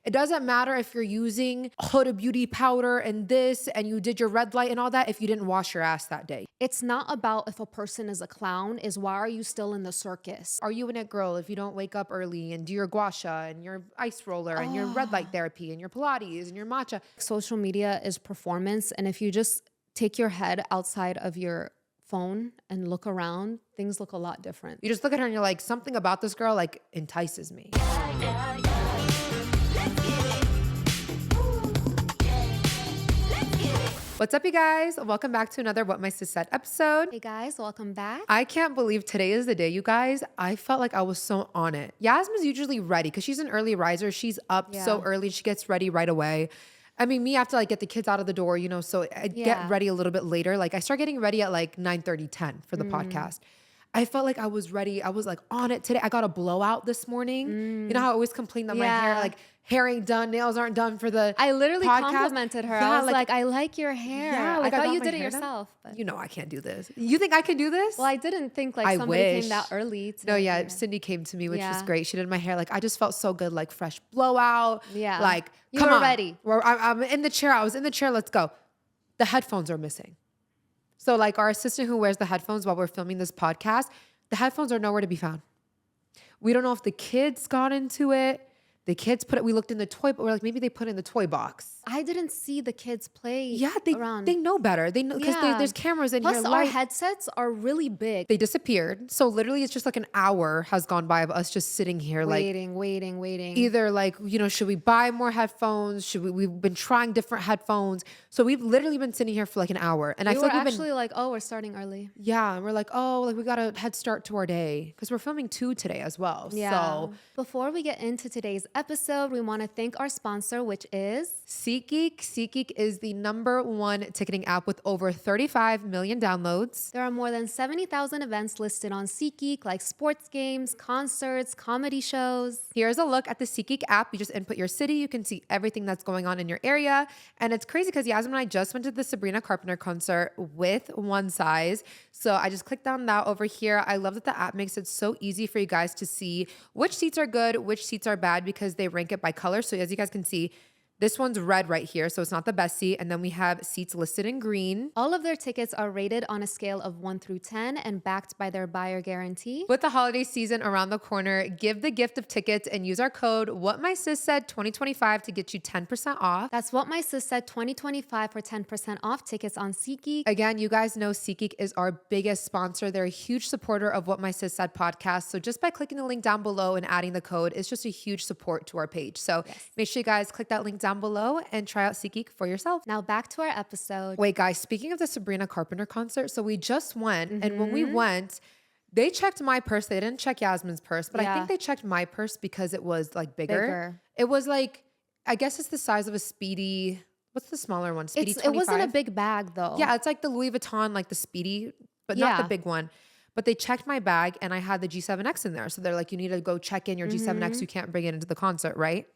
It doesn't matter if you're using Huda Beauty powder and this and you did your red light and all that if you didn't wash your ass that day. It's not about if a person is a clown, is why are you still in the circus? Are you an it girl if you don't wake up early and do your gua sha and your ice roller and your red light therapy and your Pilates and your matcha? Social media is performance, and if you just take your head outside of your phone and look around, things look a lot different. You just look at her and you're like, something about this girl like entices me. What's up, you guys? Welcome back to another What My Sis Said episode. Hey guys, welcome back. I can't believe today is the day, you guys. I felt like I was so on it. Yasmin's usually ready because she's an early riser. She's up so early. She gets ready right away. I mean, me, I have to like get the kids out of the door, you know, so I get ready a little bit later. Like I start getting ready at like 9:30, 10 for the podcast. I felt like I was ready. I was like on it today. I got a blowout this morning. You know how I always complain that my hair ain't done, nails aren't done for the I literally podcast? complimented her. Yeah, I was like, I like your hair. Yeah, like I thought got you my did it hair done. yourself. But. You know I can't do this. You think I can do this? Well, I didn't think like I somebody wish. came that early. No, yeah, Cindy came to me, which was great. She did my hair. Like I just felt so good, like fresh blowout. Yeah. Like, you come were on. ready. I'm in the chair. I was in the chair. Let's go. The headphones are missing. So like our assistant who wears the headphones while we're filming this podcast, the headphones are nowhere to be found. We don't know if the kids got into it. The kids put it, we looked in the toy, but we're like, maybe they put it in the toy box. I didn't see the kids play around. They know better. They know because there's cameras in Plus, here. Plus, our headsets are really big. They disappeared. So literally it's just like an hour has gone by of us just sitting here waiting. Either like, you know, should we buy more headphones? We've been trying different headphones. So we've literally been sitting here for like an hour. And I feel like we've actually like, oh, we're starting early. Yeah. And we're like, oh, like we got a head start to our day because we're filming 2 today as well. Yeah. So before we get into today's episode, we want to thank our sponsor, which is SeatGeek. SeatGeek is the #1 ticketing app with over 35 million downloads. There are more than 70,000 events listed on SeatGeek, like sports games, concerts, comedy shows. Here's a look at the SeatGeek app. You just input your city. You can see everything that's going on in your area. And it's crazy because Yasmin and I just went to the Sabrina Carpenter concert with One Size. So I just clicked on that over here. I love that the app makes it so easy for you guys to see which seats are good, which seats are bad because they rank it by color. So as you guys can see, this one's red right here, so it's not the best seat. And then we have seats listed in green. All of their tickets are rated on a scale of 1 through 10 and backed by their buyer guarantee. With the holiday season around the corner, give the gift of tickets and use our code WhatMySisSaid 2025 to get you 10% off. That's What My Sis Said 2025 for 10% off tickets on SeatGeek. Again, you guys know SeatGeek is our biggest sponsor. They're a huge supporter of What My Sis Said podcast. So just by clicking the link down below and adding the code, it's just a huge support to our page. So make sure you guys click that link down below and try out SeatGeek for yourself. Now back to our episode. Wait, guys, speaking of the Sabrina Carpenter concert, so we just went, and when we went, they checked my purse. They didn't check Yasmin's purse, but I think they checked my purse because it was like bigger. It was like, I guess it's the size of a Speedy. What's the smaller one? Speedy 25? It wasn't a big bag though. Yeah, it's like the Louis Vuitton, like the Speedy, but not the big one. But they checked my bag and I had the G7X in there. So they're like, you need to go check in your G7X. You can't bring it into the concert, right?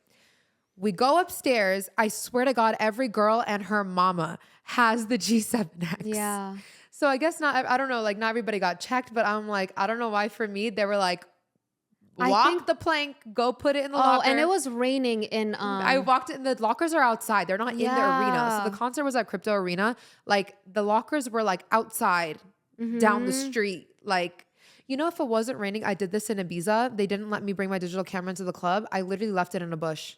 We go upstairs. I swear to God, every girl and her mama has the G7X. Yeah. So I guess not, I don't know, like not everybody got checked, but I'm like, I don't know why for me, they were like, lock the plank, go put it in the locker. Oh, and it was raining in... I walked in, the lockers are outside. They're not in the arena. So the concert was at Crypto Arena. Like the lockers were like outside down the street. Like, you know, if it wasn't raining, I did this in Ibiza. They didn't let me bring my digital camera into the club. I literally left it in a bush.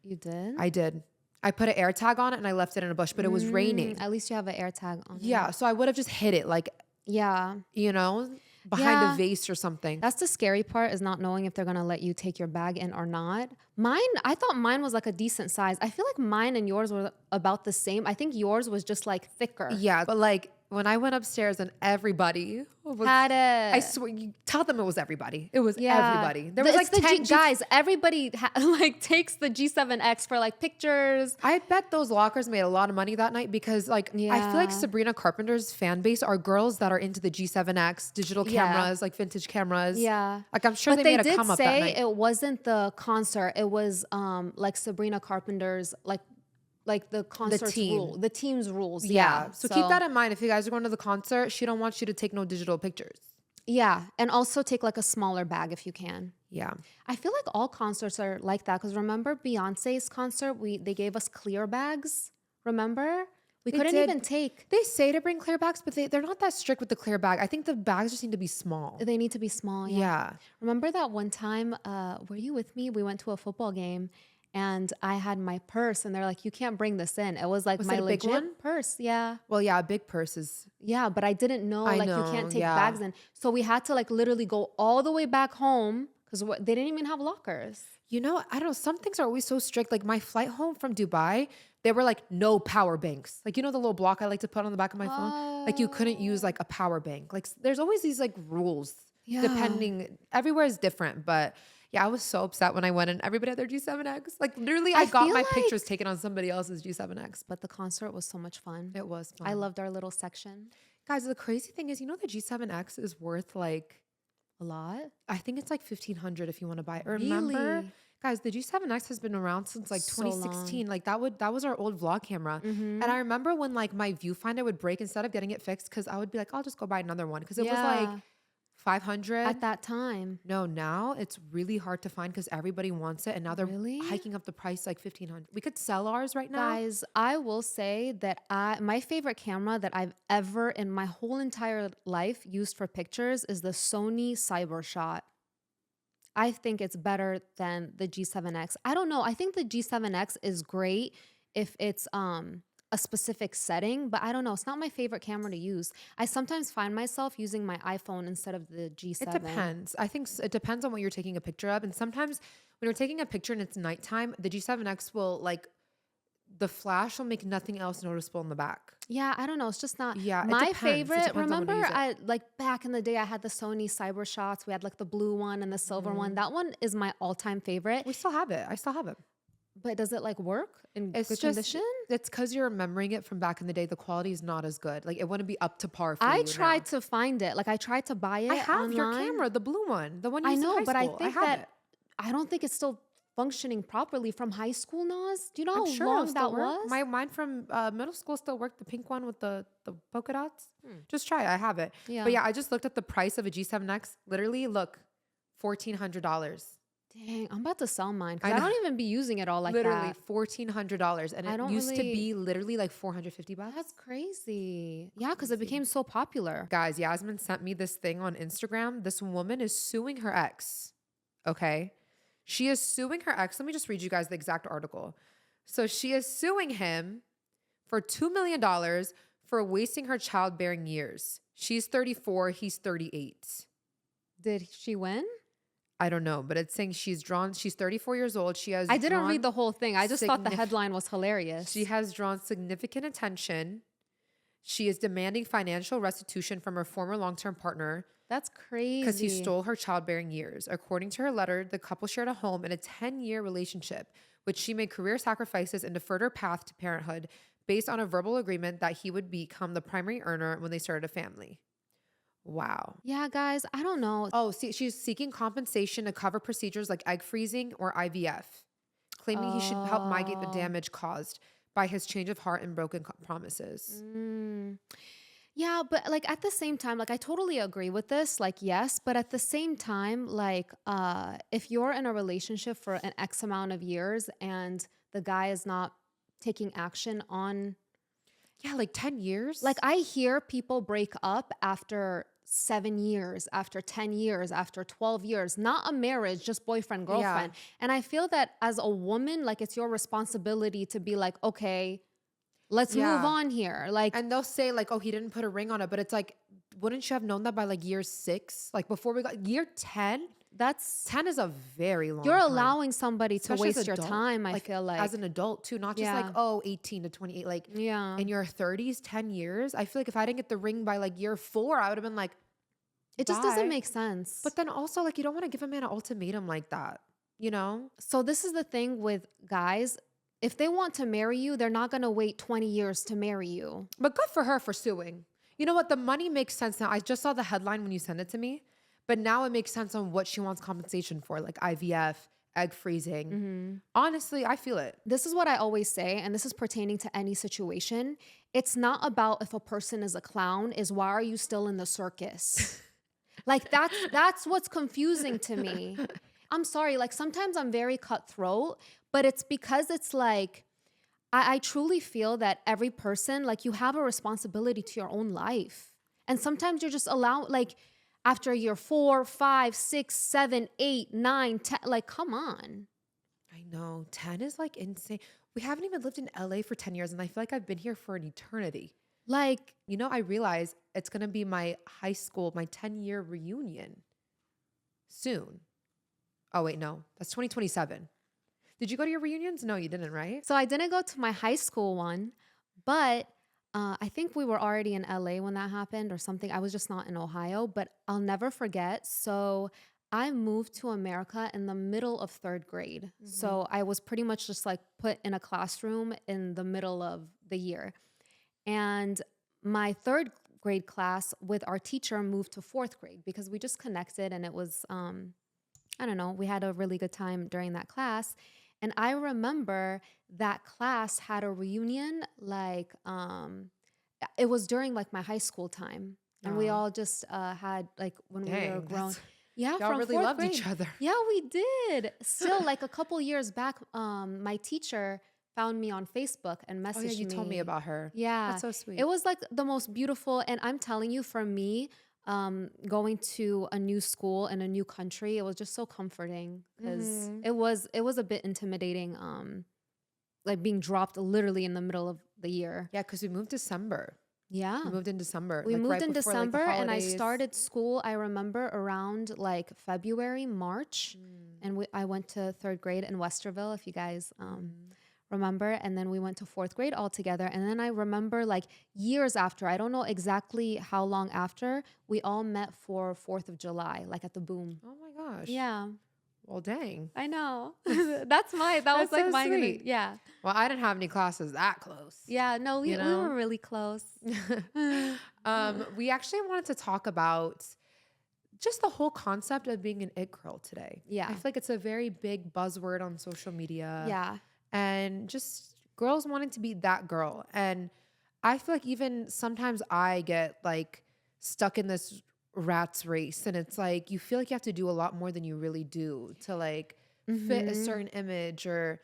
You did? I did. I put an air tag on it and I left it in a bush, but it was raining. At least you have an air tag on. Yeah. So I would have just hit it like, you know, behind a vase or something. That's the scary part, is not knowing if they're going to let you take your bag in or not. Mine, I thought mine was like a decent size. I feel like mine and yours were about the same. I think yours was just like thicker. Yeah. But like when I went upstairs and everybody had it. I swear, you tell them it was everybody. It was everybody. There was like 10 guys. Everybody like takes the G7X for like pictures. I bet those lockers made a lot of money that night because like I feel like Sabrina Carpenter's fan base are girls that are into the G7X, digital cameras, like vintage cameras. Yeah. Like I'm sure they made a come up that night. But they did say it wasn't the concert. It was like Sabrina Carpenter's like the concert's rule, the team's rules. Yeah. So keep that in mind. If you guys are going to the concert, she don't want you to take no digital pictures. Yeah, and also take like a smaller bag if you can. Yeah. I feel like all concerts are like that because remember Beyonce's concert, they gave us clear bags. Remember? We They couldn't did. even take. They say to bring clear bags, but they're not that strict with the clear bag. I think the bags just need to be small. They need to be small. Yeah. Yeah. Remember that one time? Were you with me? We went to a football game, and I had my purse, and they're like, "You can't bring this in." It was like Was my it a big legit one? purse. Yeah. Well, yeah, a big purse is. Yeah, but I didn't know I like you know, can't take yeah. bags in. So we had to like literally go all the way back home because they didn't even have lockers. You know, I don't know. Some things are always so strict. Like my flight home from Dubai, they were like, no power banks. Like, you know, the little block I like to put on the back of my phone? Like, you couldn't use like a power bank. Like, there's always these like rules. Yeah. Depending, everywhere is different. But yeah, I was so upset when I went and everybody had their G7X. Like, literally, I got feel my like- pictures taken on somebody else's G7X. But the concert was so much fun. It was fun. I loved our little section Guys, the crazy thing is, you know, the G7X is worth like, a lot. I think it's like 1,500 if you want to buy it. Remember? Really? Guys, the G7X has been around since like So 2016. Like that was our old vlog camera. And I remember when like my viewfinder would break, instead of getting it fixed, because I would be like, I'll just go buy another one. Because it was like Yeah. 500. At that time. No, now it's really hard to find because everybody wants it. And now they're Really? hiking up the price like 1,500. We could sell ours right now. Guys, I will say that my favorite camera that I've ever in my whole entire life used for pictures is the Sony Cybershot. I think it's better than the G7X. I don't know. I think the G7X is great if it's a specific setting, but I don't know. It's not my favorite camera to use. I sometimes find myself using my iPhone instead of the G7. It depends. I think it depends on what you're taking a picture of. And sometimes when you're taking a picture and it's nighttime, the G7X will like, the flash will make nothing else noticeable in the back. Yeah, I don't know. It's just not Yeah, it my depends. It favorite. depends on when you Remember, use it. I like back in the day, I had the Sony Cyber Shots. We had like the blue one and the silver one. That one is my all-time favorite. We still have it. I still have it. But does it like work in It's good just, condition? it's because you're remembering it from back in the day. The quality is not as good. Like it wouldn't be up to par for I you tried now. to find it. Like I tried to buy it. I have your online. camera, the blue one, the one you I used in know, high but I school. think have that it. I don't think it's still functioning properly from high school, Naz. Do you know I'm how sure it'll long still that work. was? Mine from middle school still worked. The pink one with the polka dots. Just try it. I have it. Yeah. But yeah, I just looked at the price of a G7X. Literally, look, $1,400. Dang, I'm about to sell mine because I I know. don't even be using it all like Literally that. $1,400, and I it don't used to really- be literally like $450. That's crazy. Yeah, because it became so popular. Guys, Yasmin sent me this thing on Instagram. This woman is suing her ex. Okay. She is suing her ex. Let me just read you guys the exact article. So she is suing him for $2 million for wasting her childbearing years. She's 34, he's 38. Did she win? I don't know, but it's saying she's 34 years old. She has I didn't drawn read the whole thing. I just thought the signif- headline was hilarious. She has drawn significant attention. She is demanding financial restitution from her former long-term partner That's crazy. because he stole her childbearing years. According to her letter, the couple shared a home in a 10-year relationship, which she made career sacrifices and deferred her path to parenthood based on a verbal agreement that he would become the primary earner when they started a family. Wow. Yeah, guys, I don't know. Oh, see, she's seeking compensation to cover procedures like egg freezing or IVF, claiming he should help mitigate the damage caused by his change of heart and broken promises. Yeah, but like at the same time, like I totally agree with this. Like, yes, but at the same time, like if you're in a relationship for an X amount of years and the guy is not taking action on, Yeah, like 10 years. like I hear people break up after 7 years, after 10 years, after 12 years, not a marriage, just boyfriend, girlfriend. And I feel that as a woman, like it's your responsibility to be like, okay, let's move on here. Like, and they'll say like, oh, he didn't put a ring on it. But it's like, wouldn't you have known that by like year 6? Like before we got year 10? that's 10 is a very long you're time. allowing somebody Especially to as waste your adult. time, I feel like. As an adult too, not just Yeah. like, oh, 18 to 28. Like Yeah. in your 30s, 10 years. I feel like if I didn't get the ring by like year 4, I would have been like, It just bye. doesn't make sense. But then also like, you don't want to give a man an ultimatum like that, you know? So this is the thing with guys. If they want to marry you, they're not going to wait 20 years to marry you. But good for her for suing. You know what? The money makes sense now. I just saw the headline when you sent it to me, but now it makes sense on what she wants compensation for, like IVF, egg freezing. Honestly, I feel it. This is what I always say, and this is pertaining to any situation. It's not about if a person is a clown, is why are you still in the circus? Like that's what's confusing to me. I'm sorry, like sometimes I'm very cutthroat, but it's because it's like I truly feel that every person, like you have a responsibility to your own life. And sometimes you're just allowed, like after year 4, 5, 6, 7, 8, 9, 10, like come on. I know. 10 is like insane. We haven't even lived in LA for 10 years, and I feel like I've been here for an eternity. Like, I realize it's going to be my high school, my 10-year reunion soon. Oh, wait, no. That's 2027. Did you go to your reunions? No, you didn't, right? so I didn't go to my high school one, but I think we were already in LA when that happened or something. I was just not in Ohio, but I'll never forget. So I moved to America in the middle of third grade. So I was pretty much just like put in a classroom in the middle of the year. And my third grade class with our teacher moved to fourth grade because we just connected and it was, I don't know, we had a really good time during that class. And I remember that class had a reunion, like it was during like my high school time. And we all just had like when we were grown. Yeah, y'all from really fourth loved grade. each other. Yeah, we did. Still, like a couple years back, my teacher found me on Facebook and messaged me. Oh, yeah, you told me about her. Yeah. That's so sweet. It was like the most beautiful. And I'm telling you, for me, going to a new school in a new country, it was just so comforting because it was a bit intimidating, like being dropped literally in the middle of the year. Yeah, because we moved December. Yeah. We moved in December. We like, moved right in before, like, the December and I holidays. started school, I remember, around like February, March. And I went to third grade in Westerville, if you guys remember. And then we went to fourth grade all together. And then I remember like years after, I don't know exactly how long after, we all met for 4th of July, like at the Boom. Oh my gosh. Yeah. Well, dang. I know. That was like so my, sweet. yeah. Well, I didn't have any classes that close. Yeah, no, we were really close. We actually wanted to talk about just the whole concept of being an it girl today. Yeah. I feel like it's a very big buzzword on social media. Yeah. And just girls wanting to be that girl. And I feel like even sometimes I get like stuck in this rat's race, and it's like you feel like you have to do a lot more than you really do to like fit a certain image, or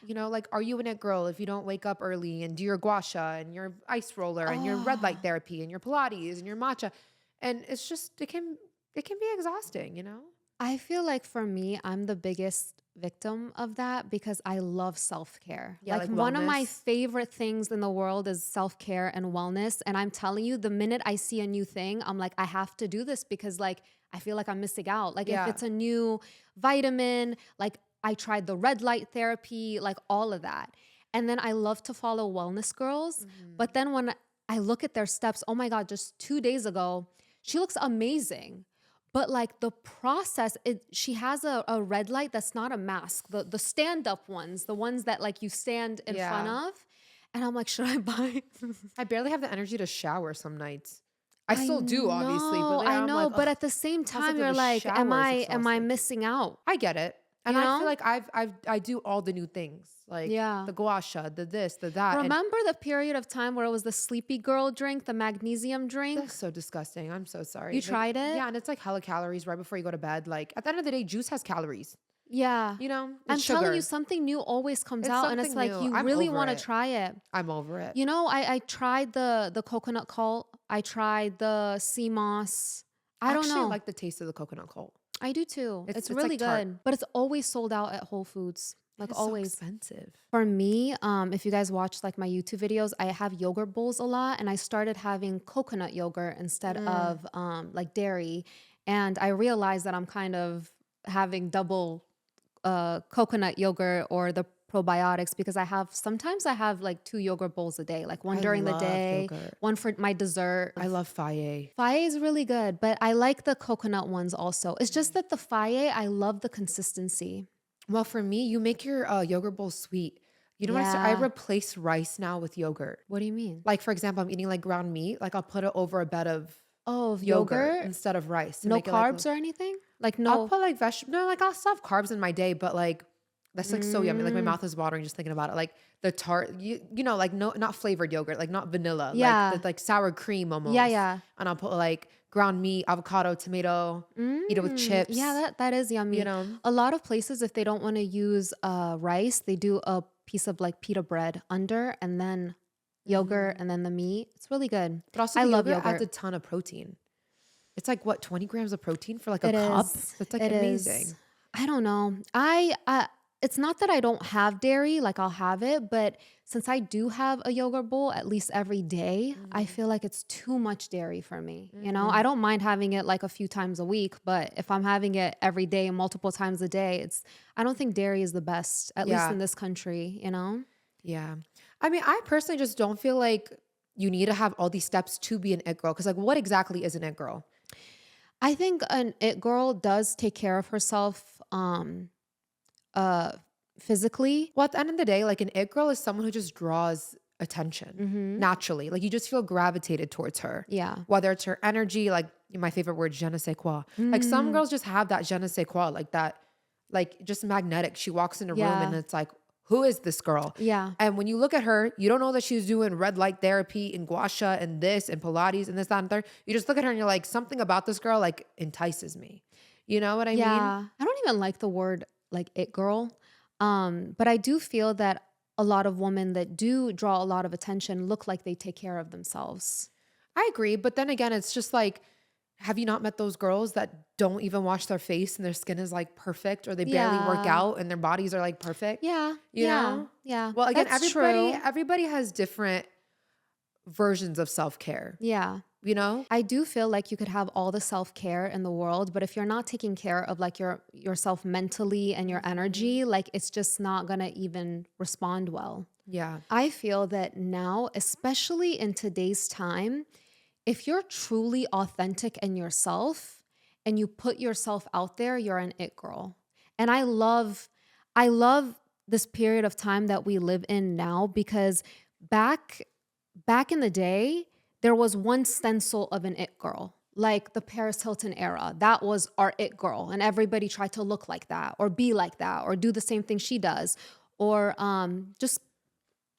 like, are you an it girl if you don't wake up early and do your gua sha and your ice roller and your red light therapy and your Pilates and your matcha? And it's just it can be exhausting, I feel like for me, I'm the biggest victim of that because I love self-care. Yeah, like like one of my wellness. favorite things in the world is self-care and wellness. And I'm telling you, the minute I see a new thing, I'm like, I have to do this because like I feel like I'm missing out. Like if it's a new vitamin, like I tried the red light therapy, like all of that. And then I love to follow wellness girls. But then when I look at their steps, oh my God, just 2 days ago, she looks amazing. But like the process, she has a red light that's not a mask. The stand-up ones, the ones that like you stand in front of. And I'm like, should I buy? I barely have the energy to shower some nights. I still do, obviously. But then I I'm know, like, but at the same time, of you're a like, am shower is I exhausting. missing out? I get it. And You I know? feel like I do all the new things. Like the gua sha, the this, the that. Remember the period of time where it was the sleepy girl drink, the magnesium drink? That's so disgusting. I'm so sorry. You tried it? Yeah, and it's like hella calories right before you go to bed. Like at the end of the day, juice has calories. Yeah. It's I'm sugar. telling you, something new always comes out, and it's something like new. you I'm really over want to it. try it. I'm over it. I tried the coconut cult. I tried the sea moss. I don't know. I like the taste of the coconut cold. I do too. It's It's really like good, tart. but it's always sold out at Whole Foods. Like It's always. so expensive. For me, if you guys watch like my YouTube videos, I have yogurt bowls a lot, and I started having coconut yogurt instead of like dairy. And I realized that I'm kind of having double coconut yogurt or the probiotics because sometimes I have like 2 yogurt bowls a day, like one during the love day, yogurt. one for my dessert. I love faye. Faye is really good, but I like the coconut ones also. It's just that the faye, I love the consistency. Well, for me, you make your yogurt bowl sweet. You know what I Yeah. replace rice now with yogurt. What do you mean? Like, for example, I'm eating like ground meat. Like I'll put it over a bed of Oh, yogurt yogurt? instead of rice. to No make it like carbs or anything? Like I'll no. put like I'll still have carbs in my day, but like That's like so yummy. Like my Mm. mouth is watering just thinking about it. Like the tart, you know, like no, not flavored yogurt, like not vanilla, like the Yeah. like sour cream Yeah, almost. yeah. And I'll put like ground meat, avocado, tomato, eat it with Yeah, chips, that is you yummy. know? A lot of places, if they don't want to use rice, they do a piece of like pita bread under and then yogurt Hmm. and then the meat. It's really good. But also I the love yogurt adds yogurt. a ton of protein. It's like what, 20 grams of protein for like a It cup? is. That's like It is. amazing. I don't know. It's not that I don't have dairy, like I'll have it, but since I do have a yogurt bowl at least every day, I Mm, feel like it's too much dairy for me. You know, I mm. don't mind having it like a few times a week, but if I'm having it every day, multiple times a day, I don't think dairy is the best, at least Yeah. in this country, you know? Yeah. I mean, I personally just don't feel like you need to have all these steps to be an it girl. Cause like what exactly is an it girl? I think an it girl does take care of herself uh physically. Well, at the end of the day, like an it girl is someone who just draws attention Mhm. naturally. Like you just feel gravitated towards her, Yeah. whether it's her energy, like my favorite word, je ne sais quoi. Like some Mm. girls just have that je ne sais quoi, like that, like just magnetic. She walks in a room and Yeah. it's like, who is this girl? Yeah. And when you look at her, you don't know that she's doing red light therapy and gua sha and this and Pilates and this, that, and third. You just look at her and you're like, something about this girl like entices me. You know what I mean? Yeah. I don't even like the word like it girl. But I do feel that a lot of women that do draw a lot of attention look like they take care of themselves. I agree. But then again, it's just like, have you not met those girls that don't even wash their face and their skin is like perfect or they barely work Yeah. out and their bodies are like perfect? Yeah. You Yeah. know? Yeah. Well, again, That's true. everybody has different versions of self-care, Yeah. you know? I do feel like you could have all the self-care in the world, but if you're not taking care of like yourself mentally and your Mhm. energy, like it's just not going to even respond well. Yeah. I feel that now, especially in today's time, if you're truly authentic and yourself and you put yourself out there, you're an it girl. And I love this period of time that we live in now because back back in the day, there was one stencil of an it girl. Like the Paris Hilton era, that was our it girl, and everybody tried to look like that, or be like that, or do the same thing she does, or just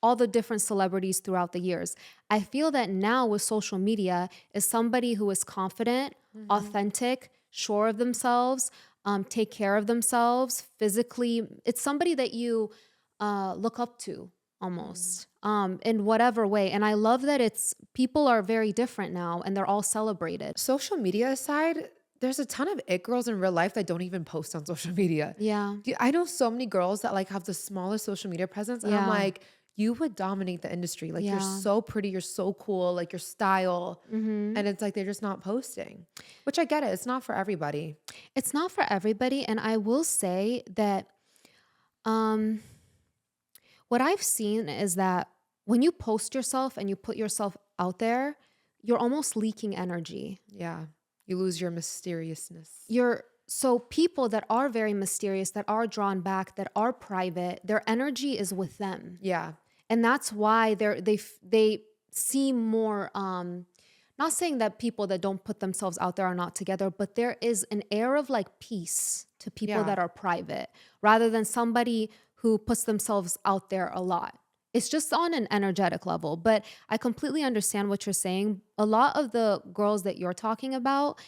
all the different celebrities throughout the years. I feel that now with social media is somebody who is confident, Mhm. authentic, sure of themselves, take care of themselves physically. It's somebody that you look up to Mhm. almost in whatever way. And I love that it's people are very different now and they're all celebrated. Social media aside, there's a ton of it girls in real life that don't even post on social media. Yeah. I know so many girls that like have the smallest social media presence, and I'm Yeah. like, you would dominate the industry. Like you're Yeah. so pretty, you're so cool, like your style. Hmm. And it's like they're just not posting, which I get it. It's not for everybody. It's not for everybody. And I will say that um, what I've seen is that when you post yourself and you put yourself out there, you're almost leaking energy. Yeah. You lose your mysteriousness. So people that are very mysterious, that are drawn back, that are private, their energy is with them. Yeah. And that's why they seem more not saying that people that don't put themselves out there are not together, but there is an air of like peace to people Yeah. that are private rather than somebody who puts themselves out there a lot. It's just on an energetic level, but I completely understand what you're saying. A lot of the girls that you're talking about,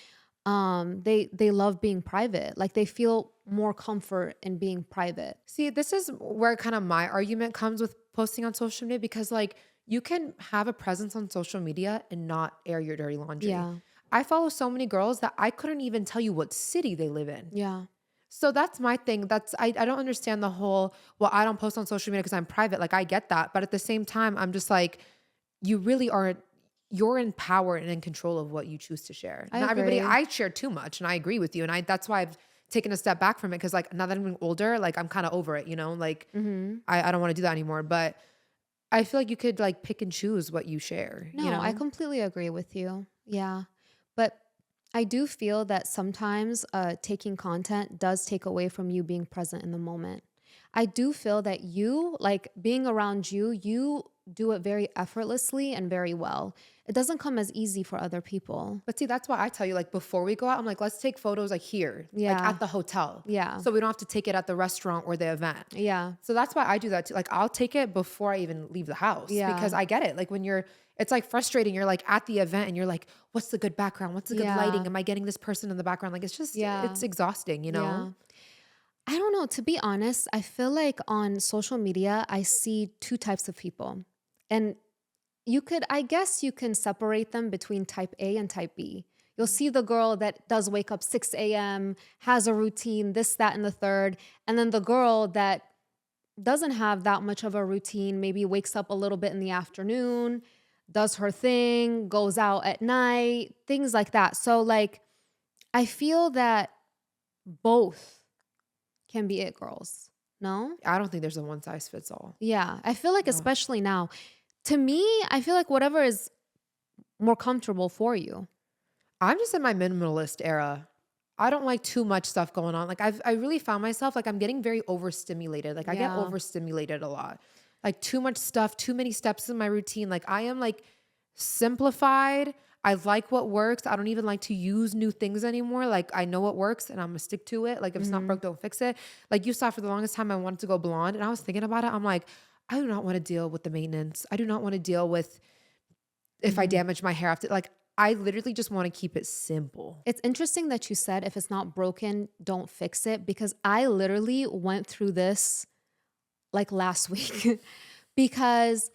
they love being private. Like they feel more comfort in being private. See, this is where kind of my argument comes with posting on social media because, like, you can have a presence on social media and not air your dirty laundry. Yeah. I follow so many girls that I couldn't even tell you what city they live in. Yeah. So that's my thing. I don't understand the whole, well, I don't post on social media because I'm private. Like, I get that. But at the same time, I'm just like, you really are, you're in power and in control of what you choose to share. I Not everybody, agree. I share too much and I agree with you. And that's why I've taken a step back from it because, like, now that I'm getting older, like, I'm kind of over it, you know? Like, Mm-hmm. I don't want to do that anymore. But I feel like you could, like, pick and choose what you share, you No, I know? completely agree with you. Yeah. But I do feel that sometimes taking content does take away from you being present in the moment. I do feel that you, like being around you, you do it very effortlessly and very well. It doesn't come as easy for other people. But see, that's why I tell you, like, before we go out, I'm like, let's take photos like here, like Yeah. at the hotel. Yeah. So we don't have to take it at the restaurant or the event. Yeah. So that's why I do that too. Like, I'll take it before I even leave the house because Yeah. I get it. Like, it's like frustrating. You're like at the event and you're like, what's the good background? What's the good lighting? Yeah. Am I getting this person in the background? Like, Yeah. it's exhausting, you know? Yeah. I don't know. To be honest, I feel like on social media, I see two types of people. And I guess you can separate them between type A and type B. You'll see the girl that does wake up 6 a.m., has a routine, this, that, and the third. And then the girl that doesn't have that much of a routine, maybe wakes up a little bit in the afternoon, does her thing, goes out at night, things like that. So, like, I feel that both can be it girls. No? I don't think there's a one size fits all. Yeah. I feel like, No. especially now, to me, I feel like whatever is more comfortable for you. I'm just in my minimalist era. I don't like too much stuff going on. Like I really found myself like I'm getting very overstimulated. Like I get Yeah. overstimulated a lot. Like too much stuff, too many steps in my routine. Like I am like simplified. I like what works. I don't even like to use new things anymore. Like I know what works and I'm gonna stick to it. Like if it's not broke, don't fix it. Like you saw for the longest time I wanted to go blonde and I was thinking about it. I'm like, I do not want to deal with the maintenance. I do not want to deal with if I damage my hair after like I literally just want to keep it simple. It's interesting that you said if it's not broken, don't fix it, because I literally went through this like last week because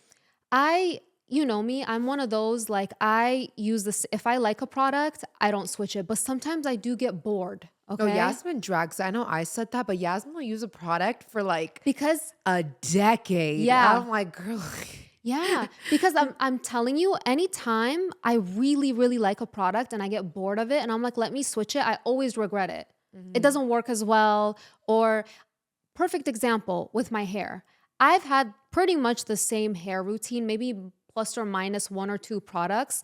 you know me, I'm one of those, like I use this, if I like a product, I don't switch it, but sometimes I do get bored. Okay. No, Yasmin drags. I know I said that, but Yasmin will use a product for like Because a decade. Yeah. I'm like, girl. yeah, because I'm telling you, anytime I really, really like a product and I get bored of it and I'm like, let me switch it, I always regret it. It doesn't work as well. Or perfect example with my hair. I've had pretty much the same hair routine, maybe plus or minus one or two products,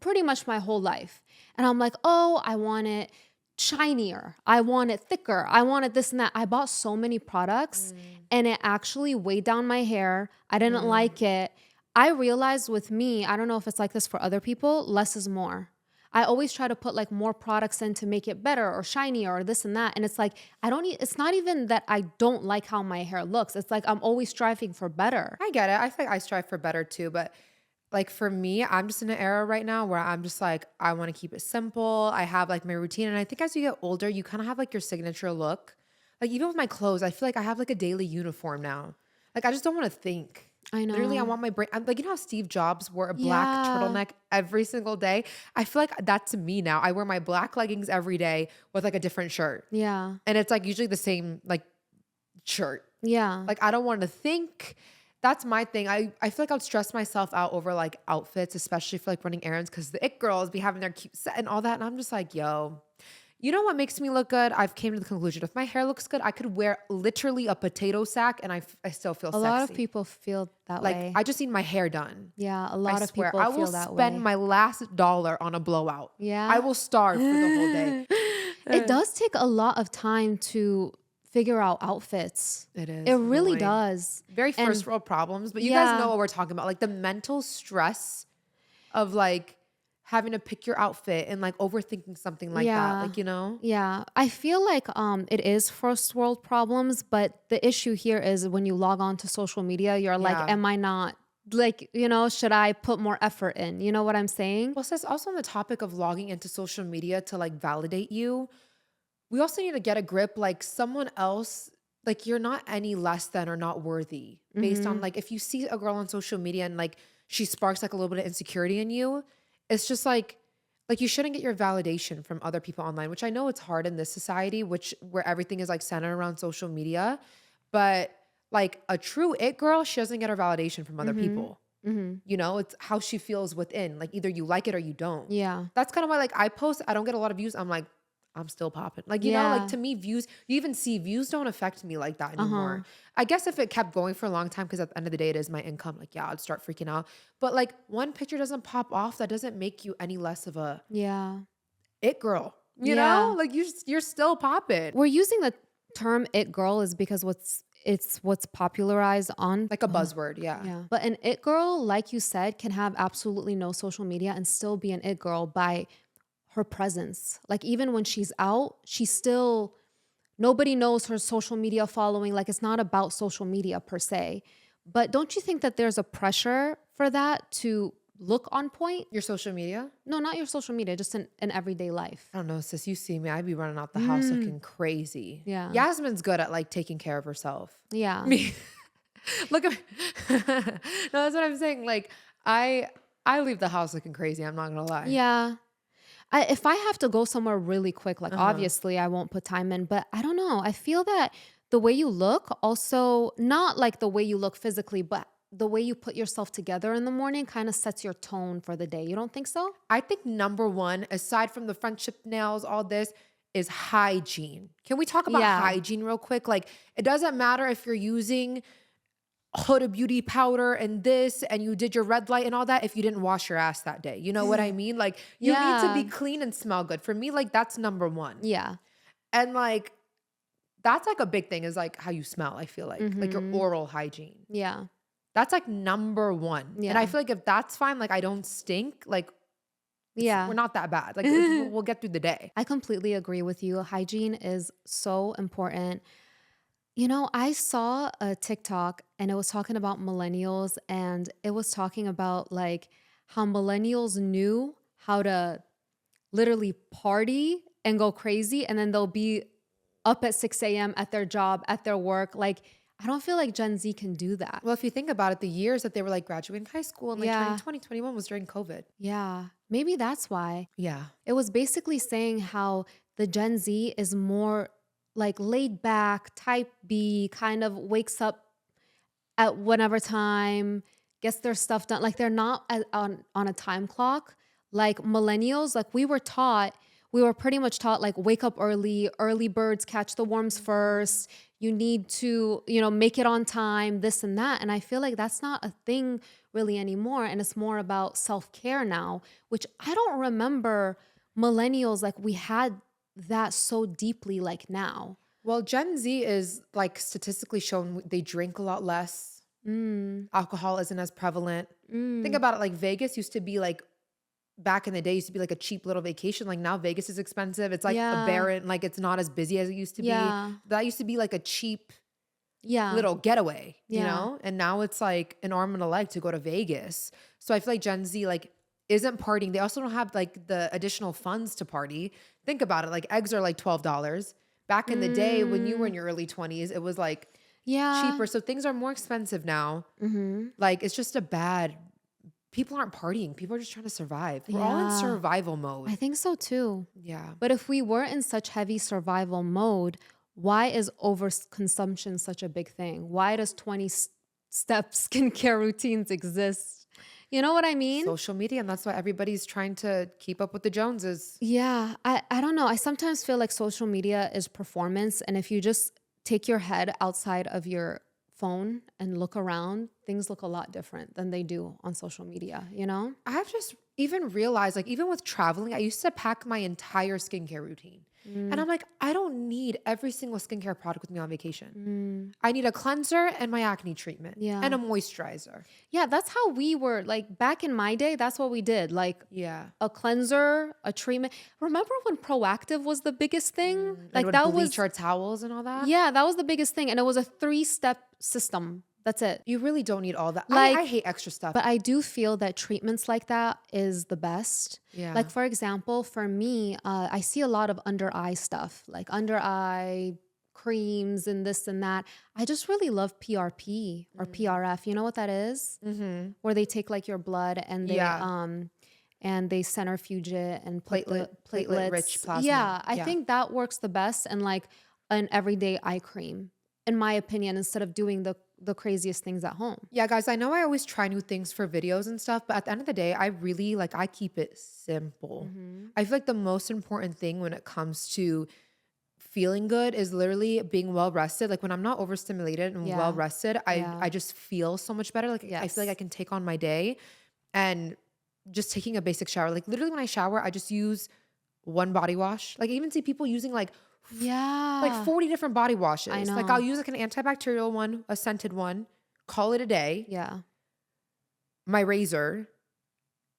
pretty much my whole life. And I'm like, oh, I want it shinier. I want it thicker. I want it this and that. I bought so many products and it actually weighed down my hair. I didn't like it. I realized with me, I don't know if it's like this for other people, less is more. I always try to put like more products in to make it better or shinier or this and that. And it's like, it's not even that I don't like how my hair looks. It's like I'm always striving for better. I get it. I feel like I strive for better too, but like for me, I'm just in an era right now where I'm just like, I want to keep it simple. I have like my routine. And I think as you get older, you kind of have like your signature look. Like even with my clothes, I feel like I have like a daily uniform now. Like I just don't want to think. I know. Literally, I want my brain. I'm like, you know how Steve Jobs wore a black Yeah. turtleneck every single day? I feel like that's me now. I wear my black leggings every day with like a different shirt. Yeah. And it's like usually the same like shirt. Yeah. Like I don't want to think. That's my thing. I feel like I would stress myself out over like outfits, especially for like running errands because the it girls be having their cute set and all that. And I'm just like, yo, you know what makes me look good? I've came to the conclusion if my hair looks good, I could wear literally a potato sack and I still feel a sexy. lot of people feel that like way. I just need my hair done. Yeah, a lot I of swear, people I feel will that spend way. my last dollar on a blowout. Yeah. I will starve for the whole day. It does take a lot of time to figure out outfits. It is. It really annoying. does. Very And- first world problems, but you Yeah. guys know what we're talking about. Like the mental stress of like having to pick your outfit and like overthinking something like that. Like, you know? Yeah. I feel like it is first world problems, but the issue here is when you log on to social media, you're like, Yeah. am I not, like, you know, should I put more effort in? You know what I'm saying? Well, sis, also on the topic of logging into social media to like validate you, we also need to get a grip like someone else, like you're not any less than or not worthy based on like if you see a girl on social media and like she sparks like a little bit of insecurity in you, it's just like you shouldn't get your validation from other people online, which I know it's hard in this society, where everything is like centered around social media, but like a true it girl, she doesn't get her validation from other people. You know, it's how she feels within. Like either you like it or you don't. Yeah. That's kind of why like I post, I don't get a lot of views. I'm like, I'm still popping. Like, you know, Yeah. like to me, views, you even see views don't affect me like that anymore. I guess if it kept going for a long time, because at the end of the day, it is my income. Like, yeah, I'd start freaking out. But like one picture doesn't pop off. That doesn't make you any less of a Yeah. it girl. You Yeah. know, like you're still popping. We're using the term it girl is because it's what's popularized on Like a buzzword, yeah. yeah. But an it girl, like you said, can have absolutely no social media and still be an it girl by her presence. Like even when she's out, she's still, nobody knows her social media following. Like it's not about social media per se. But don't you think that there's a pressure for that to look on point? Your social media? No, not your social media, just in everyday life. I don't know, sis. You see me. I'd be running out the house looking crazy. Yeah. Yasmin's good at like taking care of herself. Yeah. Me. Look at me. No, that's what I'm saying. Like I leave the house looking crazy. I'm not gonna lie. Yeah. If I have to go somewhere really quick, like obviously I won't put time in, but I don't know. I feel that the way you look also, not like the way you look physically, but the way you put yourself together in the morning kind of sets your tone for the day. You don't think so? I think number one, aside from the friendship nails, all this, is hygiene. Can we talk about hygiene real quick? Like, it doesn't matter if you're using Huda Beauty powder and this, and you did your red light and all that, if you didn't wash your ass that day. You know what I mean? Like, you need to be clean and smell good. For me, like, that's number one. Yeah. And like, that's like a big thing, is like how you smell, I feel like your oral hygiene. Yeah. That's like number one. Yeah. And I feel like if that's fine, like I don't stink, like we're not that bad. Like we'll get through the day. I completely agree with you. Hygiene is so important. You know, I saw a TikTok and it was talking about millennials, and it was talking about like how millennials knew how to literally party and go crazy, and then they'll be up at 6 a.m. at their job, at their work. Like, I don't feel like Gen Z can do that. Well, if you think about it, the years that they were like graduating high school and like 2020, 21 was during COVID. Yeah. Maybe that's why. Yeah. It was basically saying how the Gen Z is more like laid back, type B, kind of wakes up at whatever time, gets their stuff done. Like they're not on a time clock. Like millennials, like we were pretty much taught like wake up early birds catch the worms first. You need to, make it on time, this and that. And I feel like that's not a thing really anymore. And it's more about self-care now, which I don't remember millennials, like we had that so deeply like now. Well, Gen Z is like statistically shown they drink a lot less. Alcohol isn't as prevalent. Think about it, like Vegas used to be like, back in the day, used to be like a cheap little vacation. Like now Vegas is expensive. It's like a barren, like it's not as busy as it used to be. That used to be like a cheap little getaway, you know? And now it's like an arm and a leg to go to Vegas. So I feel like Gen Z like isn't partying. They also don't have like the additional funds to party. Think about it. Like eggs are like $12. Back in the day when you were in your early 20s, it was like cheaper. So things are more expensive now. Like it's just people aren't partying. People are just trying to survive. We're all in survival mode. I think so too. Yeah. But if we were in such heavy survival mode, why is overconsumption such a big thing? Why does 20-step skincare routines exist? You know what I mean? Social media, and that's why everybody's trying to keep up with the Joneses. Yeah. I don't know. I sometimes feel like social media is performance. And if you just take your head outside of your phone and look around, things look a lot different than they do on social media, I've just even realized, like, even with traveling, I used to pack my entire skincare routine. And I'm like, I don't need every single skincare product with me on vacation. I need a cleanser and my acne treatment and a moisturizer. Yeah, that's how we were, like, back in my day, that's what we did. Like, a cleanser, a treatment. Remember when Proactive was the biggest thing? Like, that was bleach our towels and all that? Yeah, that was the biggest thing. And it was a 3-step system. That's it. You really don't need all that. Like, I hate extra stuff. But I do feel that treatments like that is the best. Yeah. Like, for example, for me, I see a lot of under eye stuff, like under eye creams and this and that. I just really love PRP or PRF. You know what that is? Where they take like your blood and they centrifuge it and platelet rich plasma. Yeah, I think that works the best, and like an everyday eye cream, in my opinion, instead of doing the craziest things at home. Yeah, guys, I know I always try new things for videos and stuff, but at the end of the day, I really I keep it simple. I feel like the most important thing when it comes to feeling good is literally being well rested. Like when I'm not overstimulated and well rested, I just feel so much better. Like I feel like I can take on my day, and just taking a basic shower. Like literally when I shower, I just use one body wash. Like I even see people using like like Yeah. 40 different body I washes. Like know. I'll use like an antibacterial one, a scented one, call it a day, Yeah. my razor,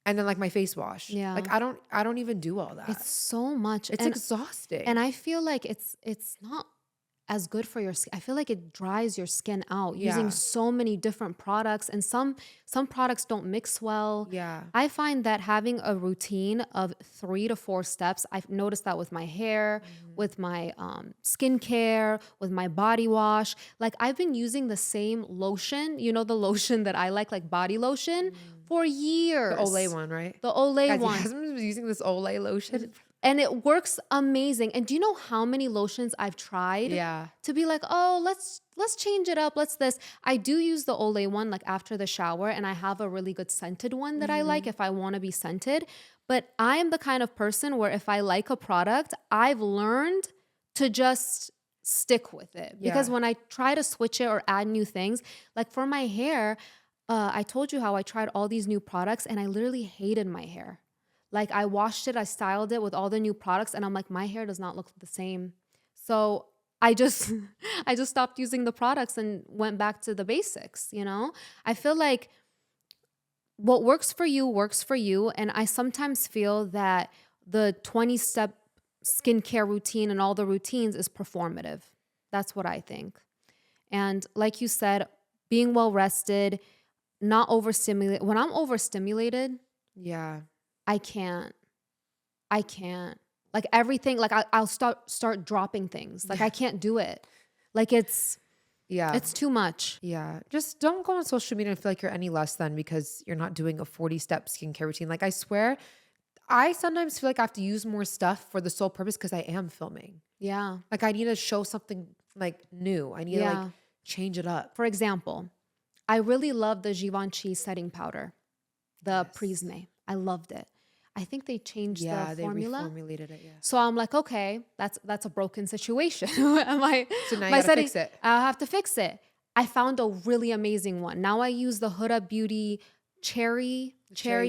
and then like my face wash. Yeah. Like I don't even do all that. It's so much. It's exhausting. And I feel like it's not as good for your skin. I feel like it dries your skin out using Yeah. so many different products, and some products don't mix well. Yeah. I find that having a routine of 3 to 4 steps, I've noticed that with my hair, with my skincare, with my body wash. Like I've been using the same lotion, you know, the lotion that I like body lotion, for years. The Olay one, right? The Olay Guys, one. Yasmin was using this Olay lotion. And it works amazing. And do you know how many lotions I've tried Yeah. to be like, oh, let's change it up. Let's this. I do use the Olay one like after the shower, and I have a really good scented one that I like if I want to be scented. But I am the kind of person where if I like a product, I've learned to just stick with it. Because Yeah. when I try to switch it or add new things, like for my hair, I told you how I tried all these new products and I literally hated my hair. Like I washed it, I styled it with all the new products, and I'm like, my hair does not look the same. So I just I just stopped using the products and went back to the basics, you know? I feel like what works for you. And I sometimes feel that the 20-step skincare routine and all the routines is performative. That's what I think. And like you said, being well rested, not overstimulated. When I'm overstimulated, Yeah. I can't. Like everything, like I'll start dropping things. Like I can't do it. Like it's Yeah. too much. Yeah. Just don't go on social media and feel like you're any less than because you're not doing a 40-step skincare routine. Like I swear, I sometimes feel like I have to use more stuff for the sole purpose because I am filming. Yeah. Like I need to show something like new. I need to like change it up. For example, I really love the Givenchy setting powder, the Prisme. I loved it. I think they changed the formula. They reformulated it, yeah. So I'm like, okay, that's a broken situation. Am I? So now you my gotta fix it. I'll have to fix it. I found a really amazing one. Now I use the Huda Beauty cherry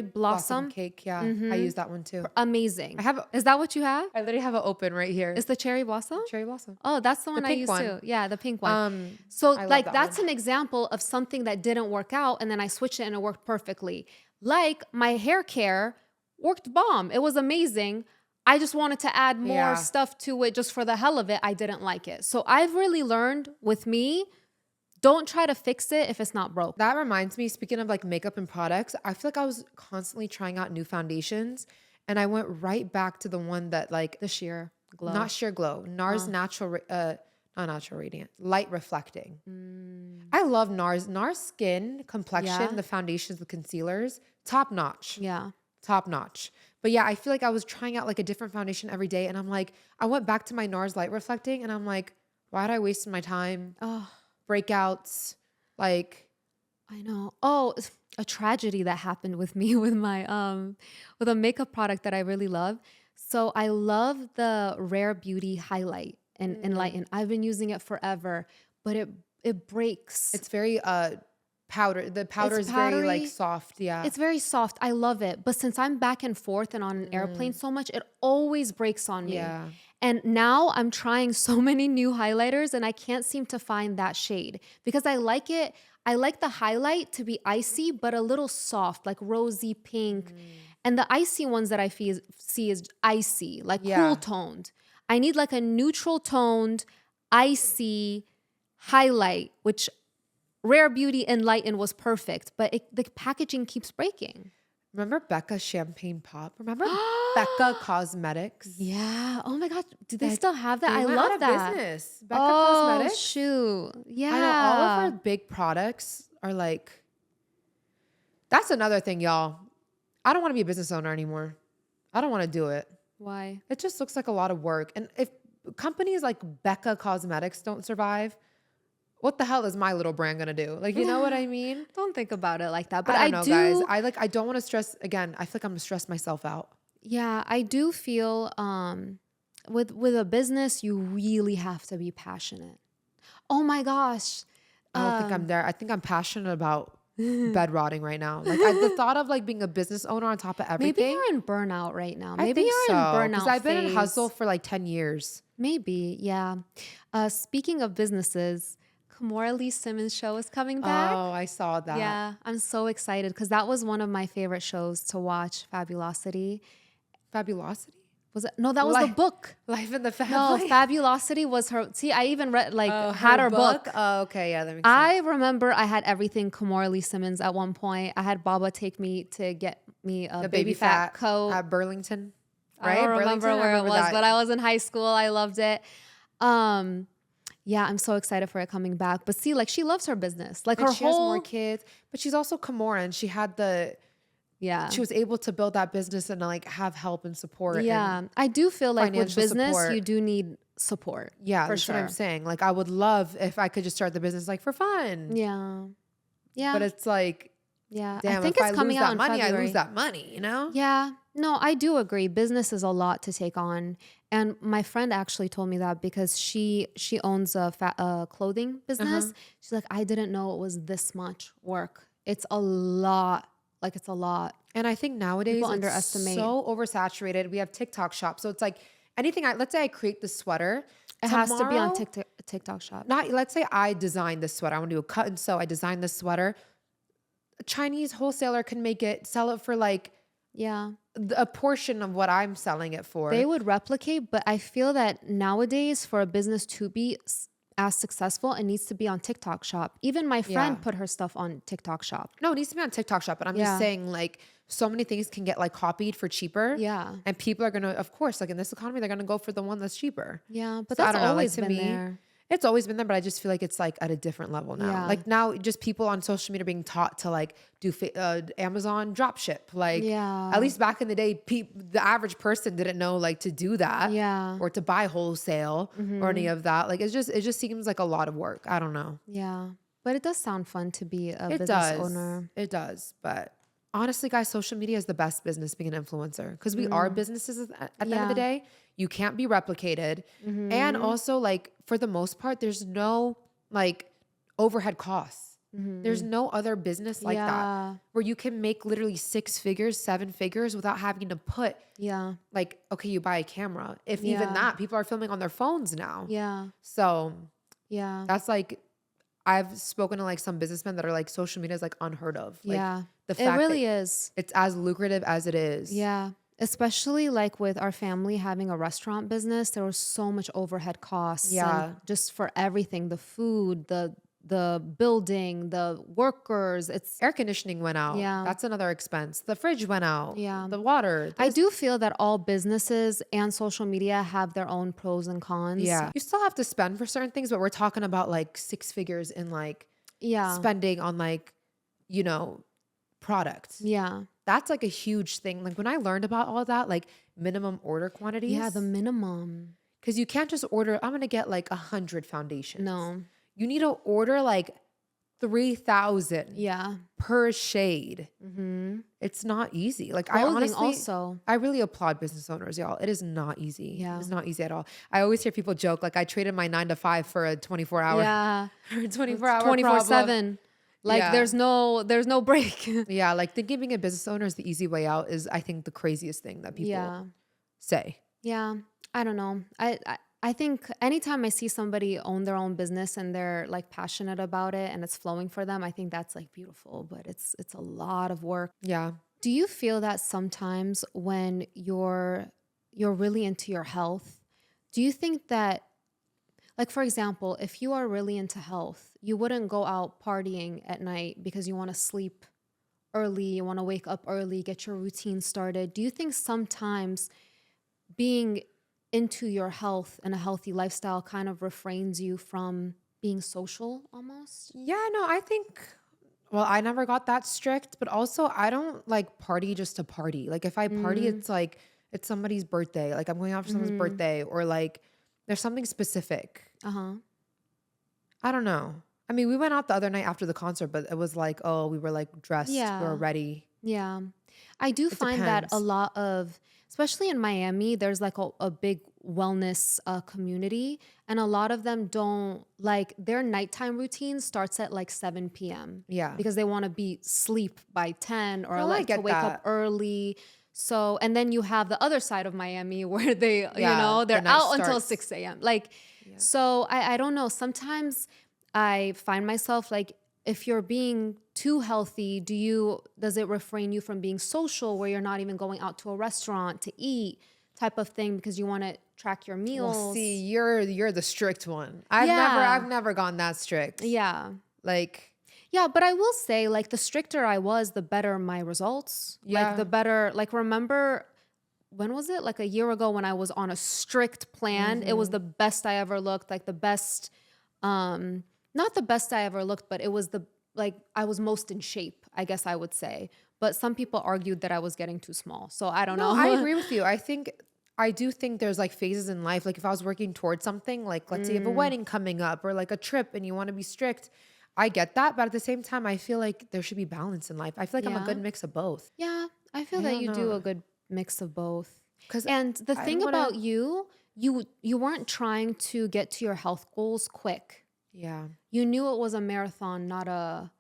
blossom. cake, yeah. I use that one too. Amazing. I have. Is that what you have? I literally have it open right here. Is the cherry blossom? Cherry blossom. Oh, that's the one I pink use one. too. Yeah, the pink one. I So love like that that's one. an example of something that didn't work out, and then I switched it and it worked perfectly. Like my hair care worked bomb. It was amazing. I just wanted to add more stuff to it just for the hell of it. I didn't like it. So I've really learned with me, don't try to fix it if it's not broke. That reminds me, speaking of like makeup and products, I feel like I was constantly trying out new foundations and I went right back to the one that like The sheer glow. not sheer glow, NARS not natural radiant, light reflecting. I love NARS. NARS skin, complexion, Yeah. the foundations, the concealers, top notch. Yeah. Top notch. But yeah, I feel like I was trying out like a different foundation every day. And I'm like, I went back to my NARS light reflecting and I'm like, why did I waste my time? Oh, Breakouts, like. I know. Oh, a tragedy that happened with me with my with a makeup product that I really love. So I love the Rare Beauty highlight and enlighten. I've been using it forever, but it breaks. It's very powder. The powder is very powdery. like soft. Yeah. It's very soft. I love it. But since I'm back and forth and on an airplane so much, it always breaks on me. Yeah. And now I'm trying so many new highlighters and I can't seem to find that shade because I like it. I like the highlight to be icy, but a little soft, like rosy pink. And the icy ones that I see is icy, like cool toned. I need like a neutral toned, icy highlight, which Rare Beauty Enlighten was perfect, but the packaging keeps breaking. Remember Becca Champagne Pop? Remember Becca Cosmetics? Yeah. Oh my God. Do they still have that? They I went love out of that. business. Becca Oh, Cosmetics. shoot. Yeah. I know all of our big products are like. That's another thing, y'all. I don't want to be a business owner anymore. I don't want to do it. Why? It just looks like a lot of work. And if companies like Becca Cosmetics don't survive, what the hell is my little brand gonna do? Like, you know what I mean? Don't think about it like that. But I don't know, guys. I don't want to stress. Again, I feel like I'm gonna stress myself out. Yeah, I do feel with a business, you really have to be passionate. Oh my gosh. I don't think I'm there. I think I'm passionate about bed rotting right now. Like the thought of like being a business owner on top of Maybe everything. you're in burnout right now. I Maybe think you're in so, because burnout I've been in hustle phase. for like 10 years. Maybe, yeah. Speaking of businesses, Kamora Simmons show is coming back. Oh, I saw that. Yeah, I'm so excited because that was one of my favorite shows to watch, Fabulosity. Fabulosity? Was it? No, that was the book. Life in the No, Family? Fabulosity was her. See, I even read, like, Oh, had her book. Oh, okay. Yeah, that makes I sense. remember I had everything Kamora Simmons at one point. I had Baba take me to get me a The baby fat coat. at Burlington, right? I don't remember Burlington? where it was, that. but I was in high school. I loved it. Yeah, I'm so excited for it coming back. But see, like, she loves her business. Like, And her she has more whole, kids, but she's also Kimura, and she had yeah. she was able to build that business and like have help and support. Yeah, And I do feel like with financial business, support. you do need support. yeah, for that's sure. what I'm saying. Like I would love if I could just start the business like for fun. Yeah, yeah, But it's like, yeah. damn, I think if it's I coming lose out that in money, February. I lose that money, you know? Yeah, no, I do agree. Business is a lot to take on, and my friend actually told me that because she owns a clothing business. She's like, I didn't know it was this much work. It's a lot. Like, it's a lot. And I think nowadays People it's underestimate. so oversaturated. We have TikTok shop. So it's like anything, let's say I create the sweater. It has to be on tomorrow, TikTok shop. Let's say I design this sweater. I want to do a cut and sew. I design this sweater. A Chinese wholesaler can make it, sell it for like Yeah. a portion of what I'm selling it for. They would replicate, but I feel that nowadays for a business to be as successful, it needs to be on TikTok shop. Even my friend Yeah. put her stuff on TikTok shop. No, it needs to be on TikTok shop. But I'm Yeah. just saying, like, so many things can get like copied for cheaper. Yeah. And people are gonna, of course, like in this economy, they're gonna go for the one that's cheaper. Yeah, but So I that's don't know, like, always to been me, there. It's always been there, but I just feel like it's like at a different level now. Yeah. Like now, just people on social media being taught to like do Amazon drop ship. Like, Yeah. at least back in the day, the average person didn't know like to do that. Yeah. Or to buy wholesale or any of that. Like, it just seems like a lot of work. I don't know. Yeah. But it does sound fun to be a It business does. owner. It does. But honestly, guys, social media is the best business being an influencer because we are businesses at the end of the day. You can't be replicated. And also, like, for the most part, there's no like overhead costs. There's no other business like Yeah. that where you can make literally 6 figures, 7 figures without having to put Yeah. like, okay, you buy a camera. If Yeah. even that, people are filming on their phones now. Yeah. So Yeah. that's like, I've spoken to like some businessmen that are like social media is like unheard of. Like, Yeah. the It fact really that is. it's as lucrative as it is. Yeah. Especially like with our family having a restaurant business, there was so much overhead costs. Yeah. And just for everything, the food, the building, the workers. It's Air conditioning went out. Yeah. That's another expense. The fridge went out. Yeah. The water. I do feel that all businesses and social media have their own pros and cons. Yeah. You still have to spend for certain things, but we're talking about like 6 figures in like Yeah. spending on like, you know, products. Yeah. That's like a huge thing. Like when I learned about all that, like minimum order quantities. Yeah, the minimum. Because you can't just order, I'm going to get like 100 foundations. No. You need to order like 3,000 Yeah. per shade. It's not easy. Like I Clothing honestly, also. I really applaud business owners, y'all. It is not easy. Yeah. It's not easy at all. I always hear people joke, like I traded my 9 to 5 for a 24-hour, Yeah. 24-hour 24/7. Like Yeah. there's no break. Yeah. Like thinking being a business owner is the easy way out is I think the craziest thing that people Yeah. say. Yeah. I don't know. I think anytime I see somebody own their own business and they're like passionate about it and it's flowing for them, I think that's like beautiful, but it's a lot of work. Yeah. Do you feel that sometimes when you're really into your health, do you think that, like, for example, if you are really into health, you wouldn't go out partying at night because you want to sleep early, you want to wake up early, get your routine started. Do you think sometimes being into your health and a healthy lifestyle kind of refrains you from being social almost? Yeah, no, I think, well, I never got that strict, but also I don't like party just to party. Like if I party, it's like, it's somebody's birthday. Like I'm going out for someone's birthday or like there's something specific. Uh-huh. I don't know. I mean, we went out the other night after the concert, but it was like, oh, we were like dressed, we Yeah. were ready. Yeah. I do find that a depends. lot of, especially in Miami, there's like a big wellness community, and a lot of them don't like their nighttime routine starts at like 7 p.m. Yeah. because they want to be sleep by 10 or No, I like to get wake that. up early. So, and then you have the other side of Miami where they, you Yeah, know, the they're night out until starts. 6 a.m. Like, so I don't know. Sometimes I find myself like, if you're being too healthy, does it refrain you from being social where you're not even going out to a restaurant to eat type of thing because you want to track your meals? Well, see, you're the strict one. Yeah. I've never gone that strict. Yeah. Like, Yeah, but I will say, like, the stricter I was, the better my results. Yeah. Like, the better, like, remember, when was it? Like a year ago when I was on a strict plan. It was the best I ever looked, like the best, not the best I ever looked, but it was like, I was most in shape, I guess I would say. But some people argued that I was getting too small. So I don't know. I agree with you. I do think there's like phases in life. Like if I was working towards something, like let's say you have a wedding coming up or like a trip and you want to be strict, I get that. But at the same time, I feel like there should be balance in life. I feel like I'm a Yeah. good mix of both. Yeah, I feel that don't you do know. a good mix of both. 'Cause And the I thing don't wanna- about you weren't trying to get to your health goals quick. Yeah. You knew it was a marathon, not a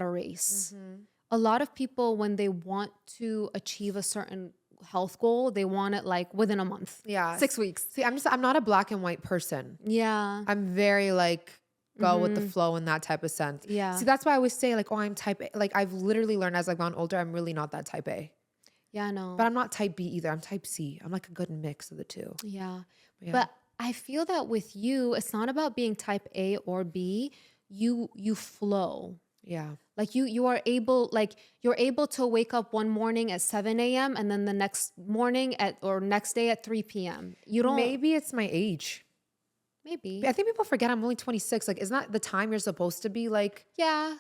race. Mm-hmm. A lot of people, when they want to achieve a certain health goal, they want it like within a month. Yeah. 6 weeks. See, I'm not a black and white person. Yeah. I'm very like go with the flow in that type of sense. Yeah. See, that's why I always say like, oh, I'm type A. Like I've literally learned as I've gone older, I'm really not that type A. Yeah, I know. But I'm not type B either. I'm type C. I'm like a good mix of the two. Yeah. Yeah. But I feel that with you, it's not about being type A or B. You flow. Yeah. Like you're able to wake up one morning at 7 a.m. and then the next morning or next day at 3 p.m. You don't. Maybe it's my age. Maybe. I think people forget I'm only 26. Like, isn't that the time you're supposed to be like? Yeah.